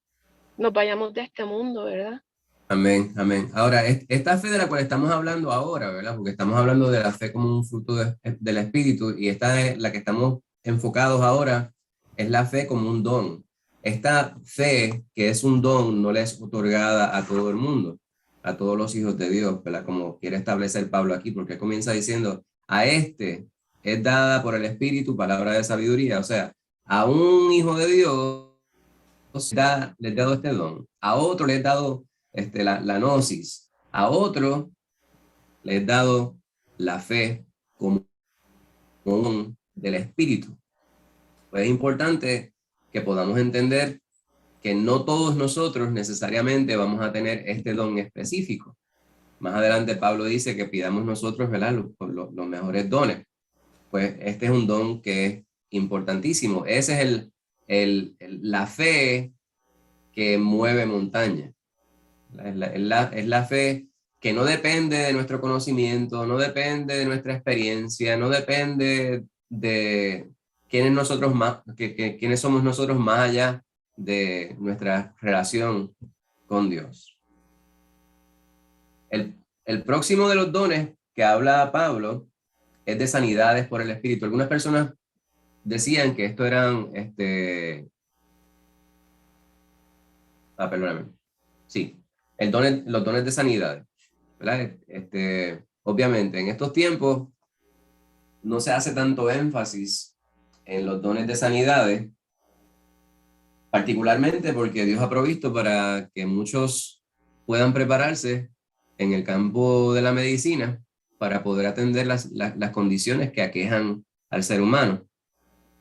nos vayamos de este mundo, ¿verdad? Amén, amén. Ahora, esta fe de la cual estamos hablando ahora, ¿verdad? Porque estamos hablando de la fe como un fruto del Espíritu y esta es la que estamos enfocados ahora, es la fe como un don. Esta fe que es un don no le es otorgada a todo el mundo, a todos los hijos de Dios, ¿verdad? Como quiere establecer Pablo aquí, porque comienza diciendo, a este es dada por el Espíritu palabra de sabiduría, o sea, a un hijo de Dios les he dado este don, a otro les he dado la gnosis, a otro les he dado la fe como un del Espíritu. Pues es importante que podamos entender que no todos nosotros necesariamente vamos a tener este don específico. Más adelante Pablo dice que pidamos nosotros, ¿verdad?, los mejores dones. Pues este es un don que es importantísimo. Ese es la fe que mueve montaña. Es la fe que no depende de nuestro conocimiento, no depende de nuestra experiencia, no depende de quiénes somos nosotros más allá de nuestra relación con Dios. El próximo de los dones que habla Pablo es de sanidades por el Espíritu. Algunas personas decían que esto eran, perdóname. Sí, los dones de sanidad, ¿verdad? Obviamente, en estos tiempos no se hace tanto énfasis en los dones de sanidades, particularmente porque Dios ha provisto para que muchos puedan prepararse en el campo de la medicina para poder atender las condiciones que aquejan al ser humano.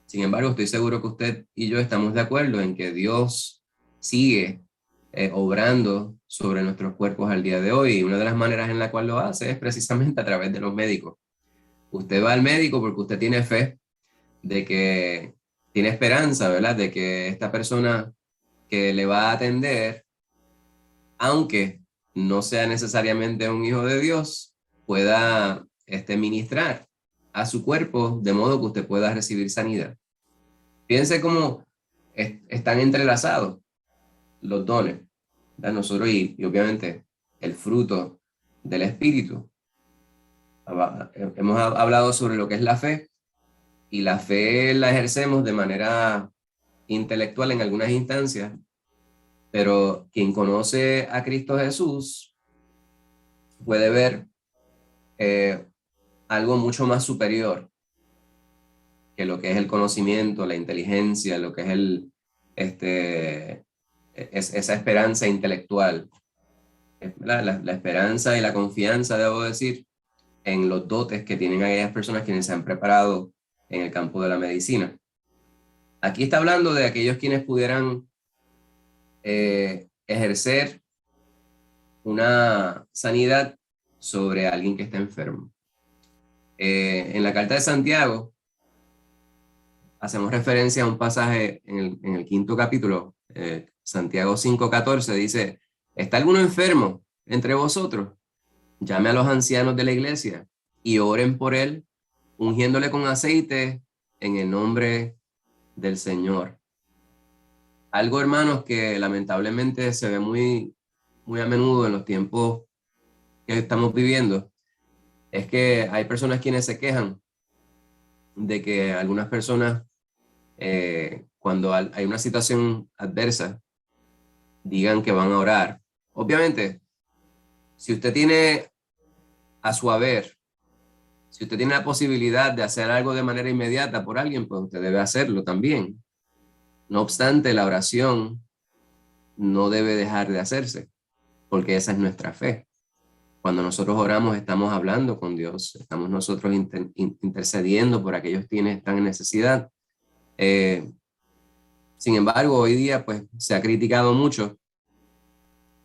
Sin embargo, estoy seguro que usted y yo estamos de acuerdo en que Dios sigue obrando sobre nuestros cuerpos al día de hoy, y una de las maneras en la cual lo hace es precisamente a través de los médicos. Usted va al médico porque usted tiene fe de que tiene esperanza, ¿verdad?, de que esta persona que le va a atender, aunque no sea necesariamente un hijo de Dios, pueda ministrar a su cuerpo de modo que usted pueda recibir sanidad. Piense cómo están entrelazados los dones, ¿verdad? Nosotros y obviamente el fruto del Espíritu. Hemos hablado sobre lo que es la fe, y la fe la ejercemos de manera intelectual en algunas instancias, pero quien conoce a Cristo Jesús puede ver algo mucho más superior que lo que es el conocimiento, la inteligencia, lo que es esa esperanza intelectual, la esperanza y la confianza, debo decir, en los dotes que tienen aquellas personas quienes se han preparado en el campo de la medicina. Aquí está hablando de aquellos quienes pudieran ejercer una sanidad sobre alguien que está enfermo. En la carta de Santiago hacemos referencia a un pasaje en el 5º capítulo, Santiago 5:14, dice: ¿está alguno enfermo entre vosotros? Llame a los ancianos de la iglesia y oren por él, ungiéndole con aceite en el nombre del Señor. Algo, hermanos, que lamentablemente se ve muy a menudo en los tiempos que estamos viviendo, es que hay personas quienes se quejan de que algunas personas, cuando hay una situación adversa, digan que van a orar. Obviamente, si usted tiene a su haber, si usted tiene la posibilidad de hacer algo de manera inmediata por alguien, pues usted debe hacerlo también. No obstante, la oración no debe dejar de hacerse, porque esa es nuestra fe. Cuando nosotros oramos, estamos hablando con Dios, estamos nosotros intercediendo por aquellos quienes están en necesidad. Sin embargo, hoy día pues se ha criticado mucho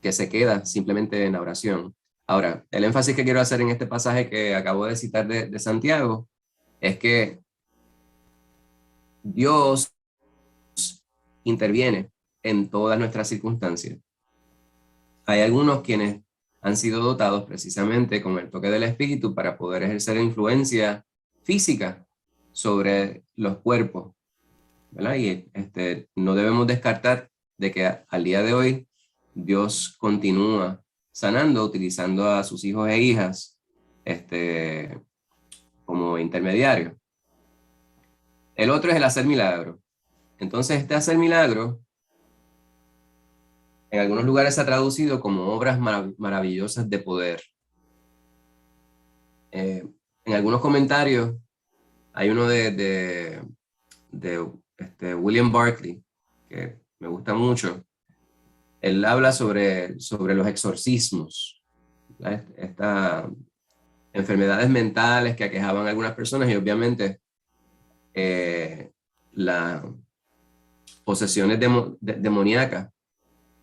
que se queda simplemente en la oración. Ahora, el énfasis que quiero hacer en este pasaje que acabo de citar de Santiago es que Dios interviene en todas nuestras circunstancias. Hay algunos quienes han sido dotados precisamente con el toque del Espíritu para poder ejercer influencia física sobre los cuerpos, ¿verdad? Y no debemos descartar de que al día de hoy Dios continúa sanando, utilizando a sus hijos e hijas como intermediarios. El otro es el hacer milagros. Entonces, hacer milagros en algunos lugares se ha traducido como obras maravillosas de poder. En algunos comentarios hay uno de William Barclay, que me gusta mucho. Él habla sobre los exorcismos, estas enfermedades mentales que aquejaban a algunas personas, y obviamente las posesiones demoníacas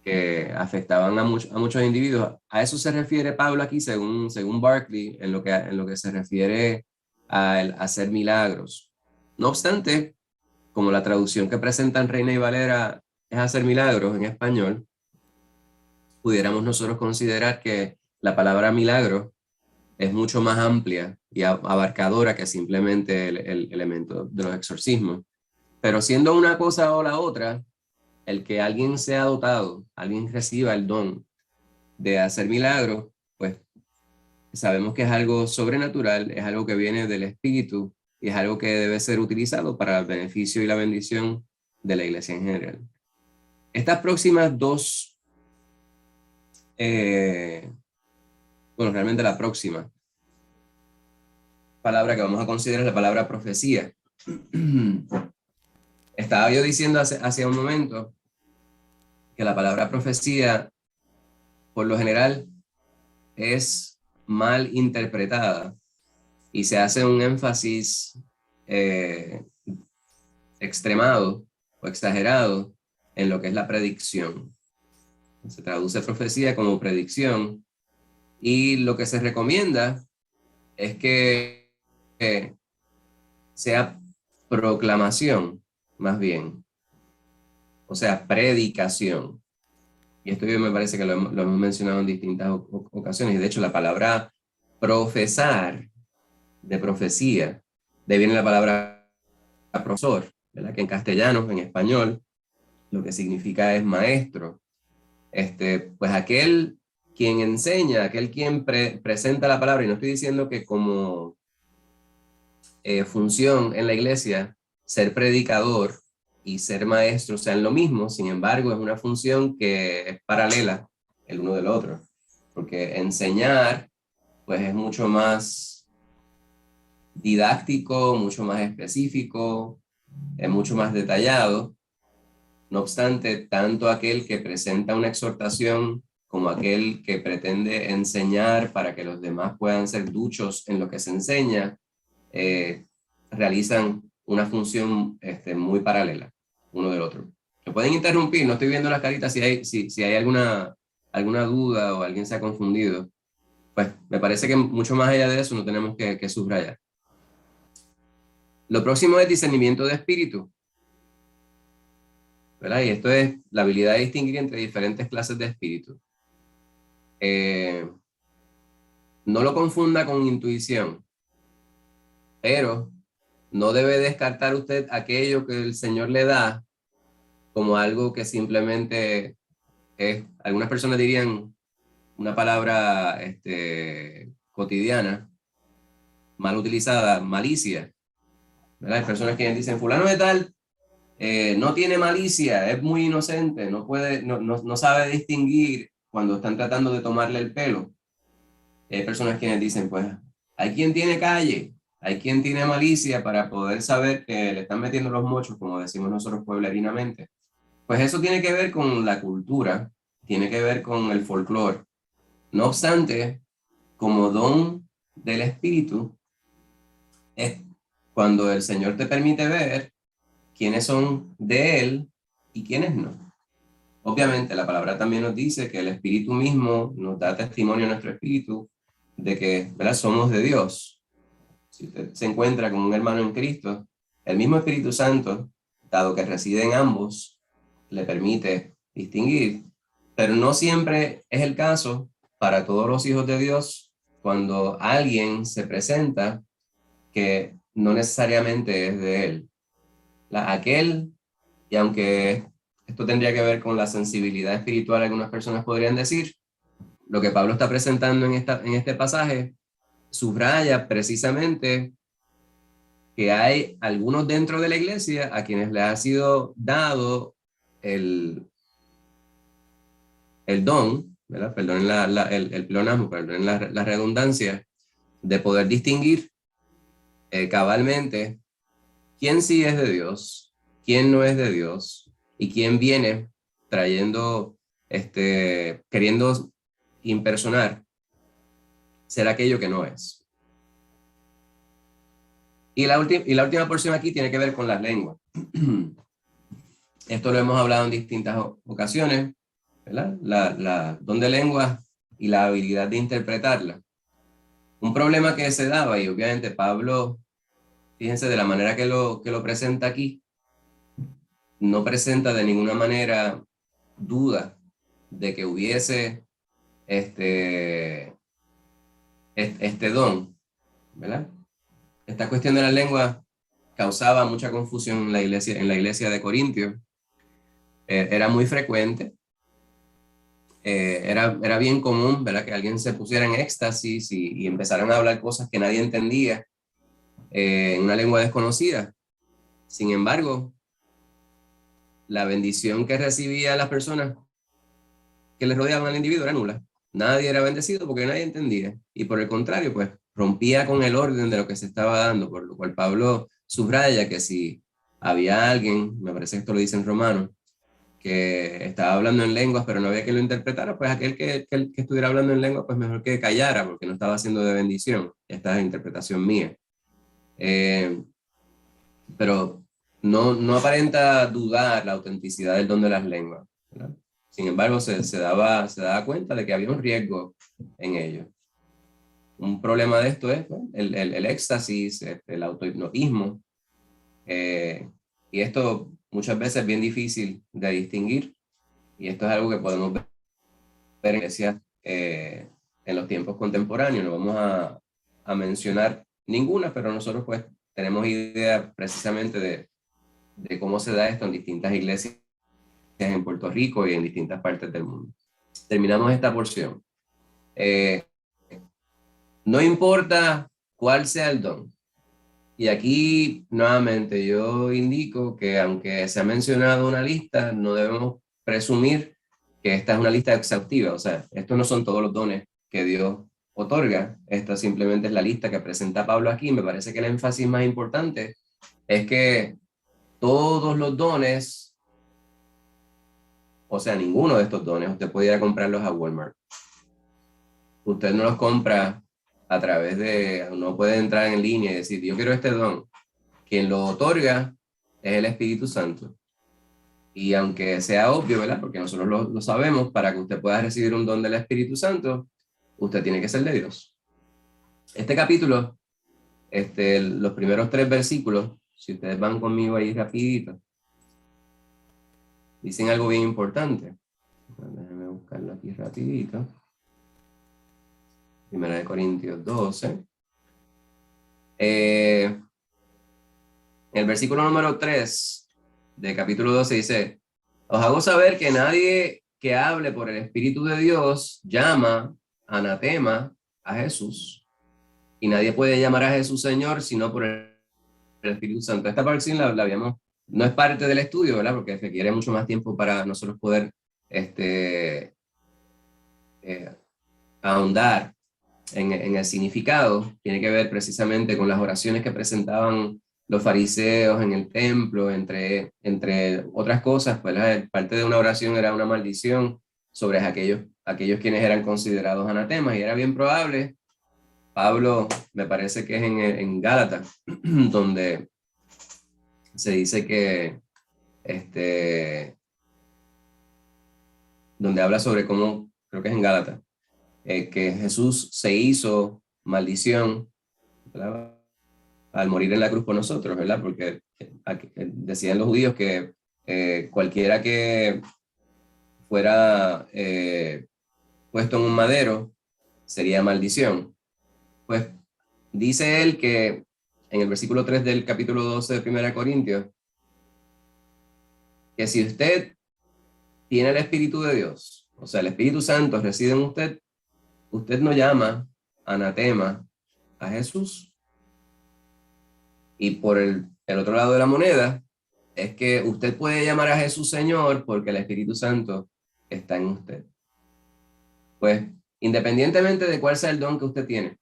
que afectaban a muchos individuos. A eso se refiere Pablo aquí, según Barclay, en lo que se refiere al hacer milagros. No obstante, como la traducción que presentan Reina y Valera es hacer milagros en español, pudiéramos nosotros considerar que la palabra milagro es mucho más amplia y abarcadora que simplemente el elemento de los exorcismos. Pero siendo una cosa o la otra, el que alguien sea dotado, alguien reciba el don de hacer milagros, pues sabemos que es algo sobrenatural, es algo que viene del Espíritu y es algo que debe ser utilizado para el beneficio y la bendición de la iglesia en general. Estas próximas dos, realmente la próxima palabra que vamos a considerar es la palabra profecía. Estaba yo diciendo hace un momento que la palabra profecía, por lo general, es mal interpretada y se hace un énfasis extremado o exagerado en lo que es la predicción. Se traduce profecía como predicción y lo que se recomienda es que sea proclamación, más bien. O sea, predicación. Y esto me parece que lo hemos mencionado en distintas ocasiones. Y de hecho, la palabra profesar, de profecía, de ahí viene la palabra profesor, ¿verdad? Que en castellano, en español, lo que significa es maestro. Pues aquel quien enseña, aquel quien presenta la palabra, y no estoy diciendo que como función en la iglesia, ser predicador y ser maestro sean lo mismo, sin embargo, es una función que es paralela el uno del otro, porque enseñar, pues es mucho más didáctico, mucho más específico, es mucho más detallado, No obstante, tanto aquel que presenta una exhortación como aquel que pretende enseñar para que los demás puedan ser duchos en lo que se enseña, realizan una función muy paralela uno del otro. Me pueden interrumpir, no estoy viendo las caritas si hay alguna duda o alguien se ha confundido. Pues me parece que mucho más allá de eso no tenemos que subrayar. Lo próximo es discernimiento de espíritu, ¿verdad? Y esto es la habilidad de distinguir entre diferentes clases de espíritu. No lo confunda con intuición, pero no debe descartar usted aquello que el Señor le da como algo que simplemente es, algunas personas dirían una palabra cotidiana, mal utilizada, malicia, ¿verdad? Hay personas que dicen, fulano de tal, no tiene malicia, es muy inocente, no sabe distinguir cuando están tratando de tomarle el pelo. Hay personas quienes dicen, pues, hay quien tiene calle, hay quien tiene malicia para poder saber que le están metiendo los mochos, como decimos nosotros pueblerinamente. Pues eso tiene que ver con la cultura, tiene que ver con el folclore. No obstante, como don del espíritu, es cuando el Señor te permite ver quiénes son de Él y quiénes no. Obviamente, la palabra también nos dice que el Espíritu mismo nos da testimonio a nuestro espíritu de que, ¿verdad?, somos de Dios. Si usted se encuentra con un hermano en Cristo, el mismo Espíritu Santo, dado que reside en ambos, le permite distinguir, pero no siempre es el caso para todos los hijos de Dios cuando alguien se presenta que no necesariamente es de Él. Aquel, y aunque esto tendría que ver con la sensibilidad espiritual, algunas personas podrían decir, lo que Pablo está presentando en este pasaje subraya precisamente que hay algunos dentro de la iglesia a quienes les ha sido dado el don, ¿verdad? Perdonen el pleonasmo, perdonen la redundancia, de poder distinguir cabalmente quién sí es de Dios, quién no es de Dios, y quién viene trayendo, queriendo impersonar, ser aquello que no es. Y la última porción aquí tiene que ver con las lenguas. Esto lo hemos hablado en distintas ocasiones, ¿verdad? Don de lenguas y la habilidad de interpretarla. Un problema que se daba, y obviamente Pablo, fíjense de la manera que lo presenta aquí, no presenta de ninguna manera duda de que hubiese este don, ¿verdad? Esta cuestión de la lengua causaba mucha confusión en la iglesia de Corintios. Era muy frecuente. Era bien común, ¿verdad?, que alguien se pusiera en éxtasis y empezaran a hablar cosas que nadie entendía en una lengua desconocida. Sin embargo, la bendición que recibía las personas que les rodeaban al individuo era nula. Nadie era bendecido porque nadie entendía. Y por el contrario, pues rompía con el orden de lo que se estaba dando, por lo cual Pablo subraya que si había alguien, me parece que esto lo dice en Romanos, que estaba hablando en lenguas pero no había quien lo interpretara, pues aquel que estuviera hablando en lenguas, pues mejor que callara, porque no estaba haciendo de bendición. Esta es interpretación mía. Pero no aparenta dudar la autenticidad del don de las lenguas, ¿verdad? Sin embargo, se daba cuenta de que había un riesgo en ello. Un problema de esto es, ¿no?, el éxtasis, el autohipnotismo, y esto muchas veces es bien difícil de distinguir, y esto es algo que podemos ver en iglesias en los tiempos contemporáneos. No vamos a mencionar ninguna, pero nosotros pues tenemos idea precisamente de cómo se da esto en distintas iglesias en Puerto Rico y en distintas partes del mundo. Terminamos esta porción. No importa cuál sea el don. Y aquí, nuevamente, yo indico que aunque se ha mencionado una lista, no debemos presumir que esta es una lista exhaustiva. O sea, estos no son todos los dones que Dios otorga. Esta simplemente es la lista que presenta Pablo aquí. Me parece que el énfasis más importante es que todos los dones o sea, ninguno de estos dones, usted puede ir a comprarlos a Walmart. Usted no los compra a través de, no puede entrar en línea y decir, yo quiero este don. Quien lo otorga es el Espíritu Santo. Y aunque sea obvio, ¿verdad? Porque nosotros lo sabemos, para que usted pueda recibir un don del Espíritu Santo, usted tiene que ser de Dios. Este capítulo, los primeros 3 versículos, si ustedes van conmigo ahí rapidito, dicen algo bien importante. Déjenme buscarlo aquí rapidito. 1 Corintios 12. El versículo número 3 del capítulo 12 dice, os hago saber que nadie que hable por el Espíritu de Dios llama anatema a Jesús. Y nadie puede llamar a Jesús Señor sino por el Espíritu Santo. Esta parte la habíamos, no es parte del estudio, ¿verdad? Porque requiere mucho más tiempo para nosotros poder ahondar en el significado. Tiene que ver precisamente con las oraciones que presentaban los fariseos en el templo, entre otras cosas. Pues parte de una oración era una maldición sobre aquellos quienes eran considerados anatemas, y era bien probable. Pablo, me parece que es en Gálatas, donde se dice que donde habla sobre cómo, creo que es en Gálatas, que Jesús se hizo maldición, ¿verdad?, al morir en la cruz por nosotros, ¿verdad? Porque decían los judíos que cualquiera que fuera puesto en un madero sería maldición. Pues dice él que en el versículo 3 del capítulo 12 de 1 Corintios, que si usted tiene el Espíritu de Dios, o sea, el Espíritu Santo reside en usted, usted no llama anatema a Jesús. Y por el otro lado de la moneda, es que usted puede llamar a Jesús Señor porque el Espíritu Santo está en usted. Pues, independientemente de cuál sea el don que usted tiene,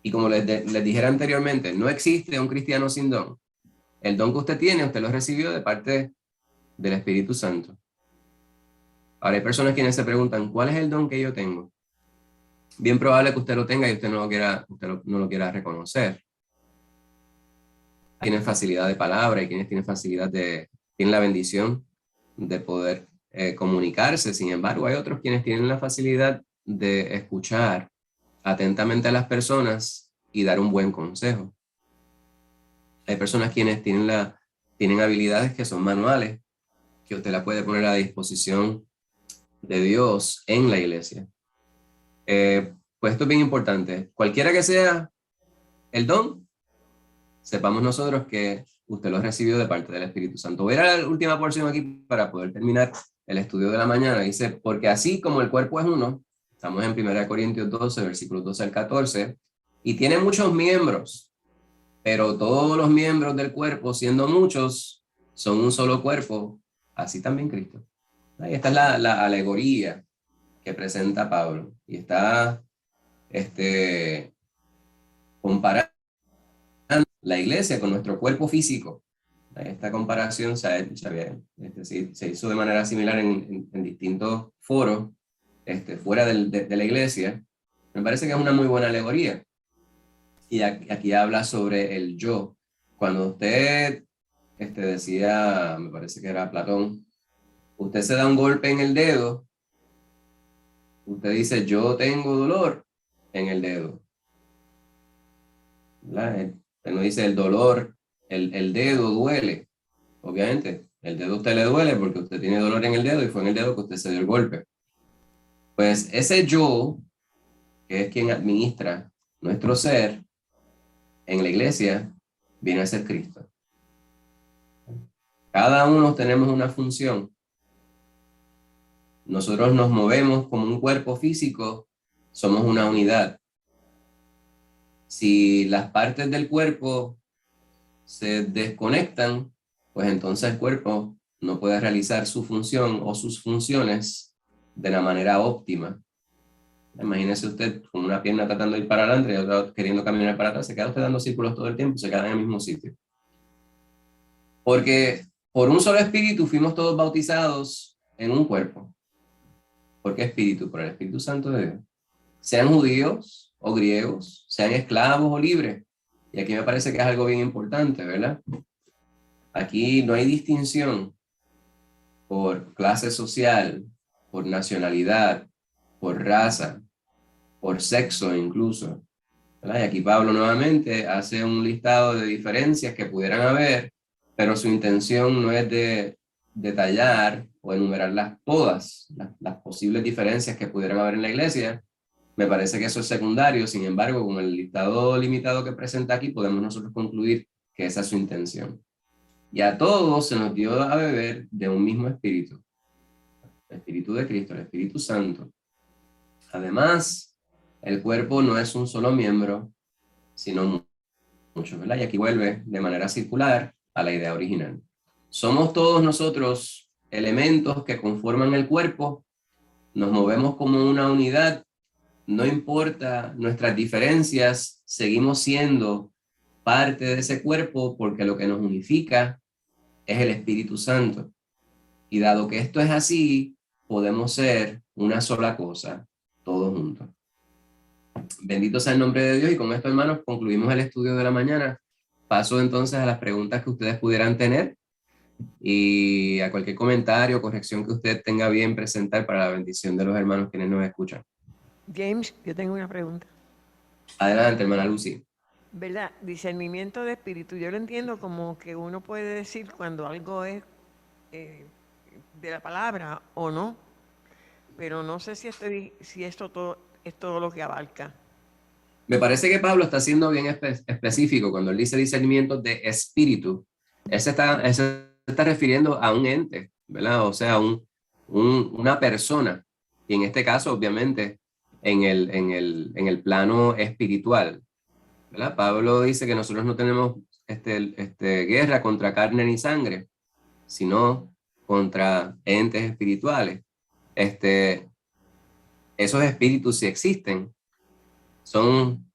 y como les dijera anteriormente, no existe un cristiano sin don. El don que usted tiene, usted lo recibió de parte del Espíritu Santo. Ahora, hay personas quienes se preguntan, ¿cuál es el don que yo tengo? Bien probable que usted lo tenga y usted no lo quiera reconocer. Tienen facilidad de palabra y quienes tienen tienen la bendición de poder comunicarse. Sin embargo, hay otros quienes tienen la facilidad de escuchar atentamente a las personas y dar un buen consejo. Hay personas quienes tienen habilidades que son manuales, que usted la puede poner a disposición de Dios en la iglesia. Pues esto es bien importante. Cualquiera que sea el don, sepamos nosotros que usted lo recibió de parte del Espíritu Santo. Voy a ir a la última porción aquí para poder terminar el estudio de la mañana. Dice, porque así como el cuerpo es uno, estamos en 1 Corintios 12, versículos 12 al 14, y tiene muchos miembros, pero todos los miembros del cuerpo, siendo muchos, son un solo cuerpo, así también Cristo. Ahí esta es la alegoría que presenta Pablo, y está comparando la iglesia con nuestro cuerpo físico. Esta comparación se hizo de manera similar en distintos foros fuera de la iglesia. Me parece que es una muy buena alegoría. Y aquí habla sobre el yo. Cuando usted decía, me parece que era Platón, usted se da un golpe en el dedo, usted dice, yo tengo dolor en el dedo. ¿Verdad? Usted no dice el dolor, el dedo duele. Obviamente, el dedo a usted le duele porque usted tiene dolor en el dedo y fue en el dedo que usted se dio el golpe. Pues ese yo, que es quien administra nuestro ser en la iglesia, viene a ser Cristo. Cada uno tenemos una función. Nosotros nos movemos como un cuerpo físico, somos una unidad. Si las partes del cuerpo se desconectan, pues entonces el cuerpo no puede realizar su función o sus funciones de la manera óptima. Imagínese usted con una pierna tratando de ir para adelante y otra queriendo caminar para atrás, se queda usted dando círculos todo el tiempo, se queda en el mismo sitio. Porque por un solo espíritu fuimos todos bautizados en un cuerpo. ¿Por qué espíritu? Por el Espíritu Santo de Dios. Sean judíos o griegos, sean esclavos o libres. Y aquí me parece que es algo bien importante, ¿verdad? Aquí no hay distinción por clase social, por nacionalidad, por raza, por sexo incluso, ¿verdad? Y aquí Pablo nuevamente hace un listado de diferencias que pudieran haber, pero su intención no es de detallar o enumerarlas todas, las posibles diferencias que pudieran haber en la iglesia. Me parece que eso es secundario. Sin embargo, con el listado limitado que presenta aquí, podemos nosotros concluir que esa es su intención. Y a todos se nos dio a beber de un mismo espíritu, el Espíritu de Cristo, el Espíritu Santo. Además, el cuerpo no es un solo miembro, sino muchos, ¿verdad? Y aquí vuelve de manera circular a la idea original. Somos todos nosotros elementos que conforman el cuerpo, nos movemos como una unidad, no importa nuestras diferencias, seguimos siendo parte de ese cuerpo porque lo que nos unifica es el Espíritu Santo. Y dado que esto es así, podemos ser una sola cosa, todos juntos. Bendito sea el nombre de Dios, y con esto, hermanos, concluimos el estudio de la mañana. Paso entonces a las preguntas que ustedes pudieran tener y a cualquier comentario o corrección que usted tenga bien presentar para la bendición de los hermanos quienes nos escuchan. James, yo tengo una pregunta. Adelante, hermana Lucy. ¿Verdad? Discernimiento de espíritu. Yo lo entiendo como que uno puede decir cuando algo es de la palabra o no, pero no sé si esto todo, es todo lo que abarca. Me parece que Pablo está siendo bien específico cuando él dice discernimiento de espíritu. Él se está refiriendo a un ente, ¿verdad? O sea, una persona. Y en este caso, obviamente, en el plano espiritual, ¿verdad? Pablo dice que nosotros no tenemos guerra contra carne ni sangre, sino contra entes espirituales. Esos espíritus sí existen. Son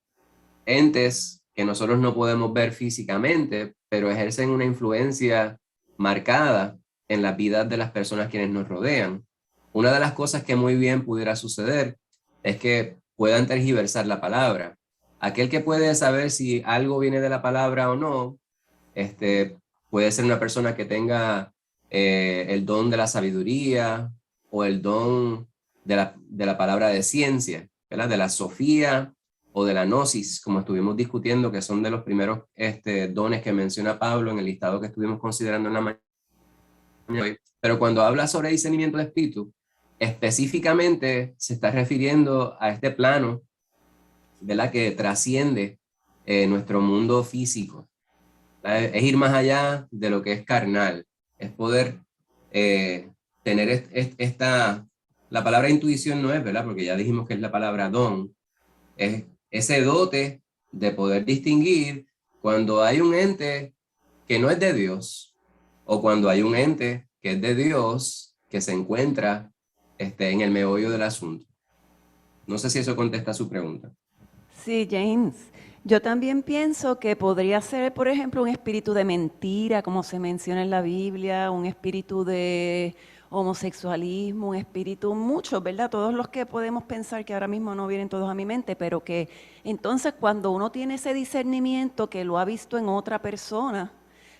entes que nosotros no podemos ver físicamente, pero ejercen una influencia marcada en la vida de las personas quienes nos rodean. Una de las cosas que muy bien pudiera suceder es que puedan tergiversar la palabra. Aquel que puede saber si algo viene de la palabra o no, puede ser una persona que tenga el don de la sabiduría o el don de la palabra de ciencia, ¿verdad? De la sofía o de la gnosis, como estuvimos discutiendo, que son de los primeros dones que menciona Pablo en el listado que estuvimos considerando en la mañana. Pero cuando habla sobre discernimiento de espíritu, específicamente se está refiriendo a este plano, ¿verdad? Que trasciende nuestro mundo físico. Es ir más allá de lo que es carnal, es poder tener la palabra intuición no es, ¿verdad? Porque ya dijimos que es la palabra don, es ese dote de poder distinguir cuando hay un ente que no es de Dios o cuando hay un ente que es de Dios que se encuentra en el meollo del asunto. No sé si eso contesta su pregunta. Sí, James. Yo también pienso que podría ser, por ejemplo, un espíritu de mentira, como se menciona en la Biblia, un espíritu de homosexualismo, un espíritu, muchos, ¿verdad? Todos los que podemos pensar que ahora mismo no vienen todos a mi mente, pero que entonces cuando uno tiene ese discernimiento que lo ha visto en otra persona,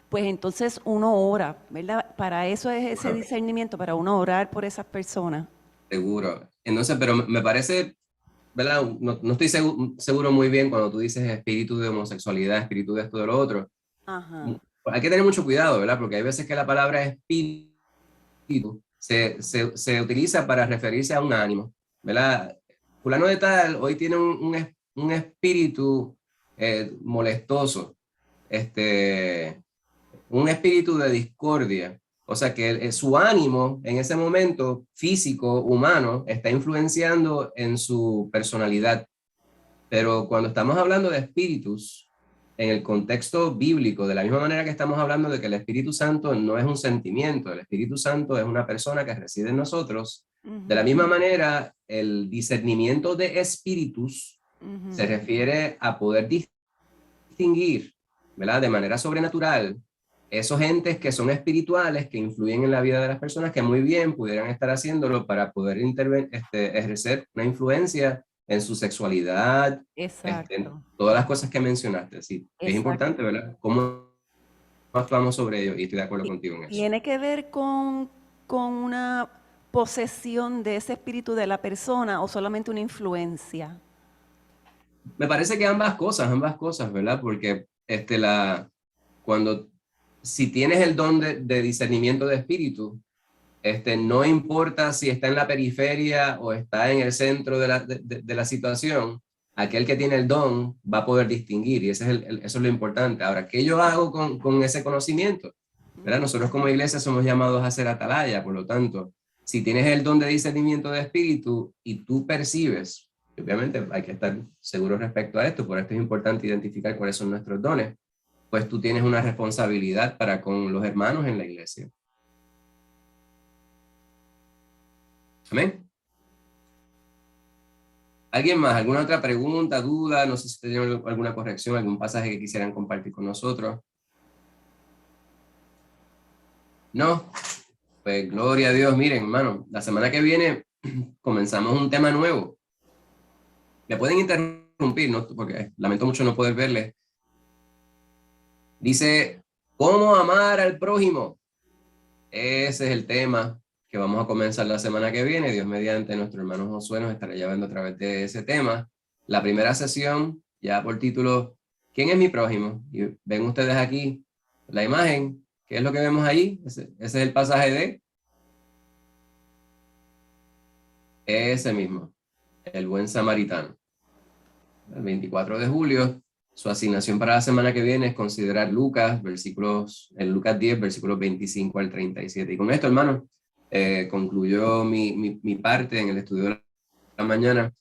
pues entonces uno ora, ¿verdad? Para eso es ese discernimiento, para uno orar por esas personas. Seguro. Entonces, pero me parece, ¿verdad? No estoy seguro muy bien cuando tú dices espíritu de homosexualidad, espíritu de esto, de lo otro. Ajá. Hay que tener mucho cuidado, ¿verdad? Porque hay veces que la palabra espíritu se utiliza para referirse a un ánimo, ¿verdad? Fulano de tal hoy tiene un espíritu molestoso, un espíritu de discordia. O sea que su ánimo en ese momento físico, humano, está influenciando en su personalidad. Pero cuando estamos hablando de espíritus, en el contexto bíblico, de la misma manera que estamos hablando de que el Espíritu Santo no es un sentimiento, el Espíritu Santo es una persona que reside en nosotros, de la misma manera, el discernimiento de espíritus se refiere a poder distinguir, ¿verdad? De manera sobrenatural, esos entes que son espirituales, que influyen en la vida de las personas, que muy bien pudieran estar haciéndolo para poder ejercer una influencia en su sexualidad, Exacto. todas las cosas que mencionaste. Sí, es Exacto. importante, ¿verdad? Cómo actuamos sobre ello, y estoy de acuerdo contigo en eso. ¿Tiene que ver con una posesión de ese espíritu de la persona o solamente una influencia? Me parece que ambas cosas, ¿verdad? Porque si tienes el don de discernimiento de espíritu, no importa si está en la periferia o está en el centro de la situación, aquel que tiene el don va a poder distinguir, y eso es lo importante. Ahora, ¿qué yo hago con ese conocimiento? ¿Verdad? Nosotros como iglesia somos llamados a ser atalaya, por lo tanto, si tienes el don de discernimiento de espíritu y tú percibes, obviamente hay que estar seguros respecto a esto, por esto es importante identificar cuáles son nuestros dones, pues tú tienes una responsabilidad para con los hermanos en la iglesia. Amén. ¿Alguien más? ¿Alguna otra pregunta, duda? No sé si tienen alguna corrección, algún pasaje que quisieran compartir con nosotros. ¿No? Pues gloria a Dios. Miren, hermano, la semana que viene comenzamos un tema nuevo. Me pueden interrumpir, ¿no? Porque lamento mucho no poder verles. Dice, ¿cómo amar al prójimo? Ese es el tema que vamos a comenzar la semana que viene. Dios mediante, nuestro hermano Josué nos estará llevando a través de ese tema. La primera sesión, ya por título, ¿quién es mi prójimo? Y ven ustedes aquí la imagen. ¿Qué es lo que vemos ahí? Ese es el pasaje de ese mismo, el buen samaritano. El 24 de julio, su asignación para la semana que viene es considerar Lucas, Lucas 10, versículos 25 al 37. Y con esto, hermano, concluyó mi parte en el estudio de la mañana.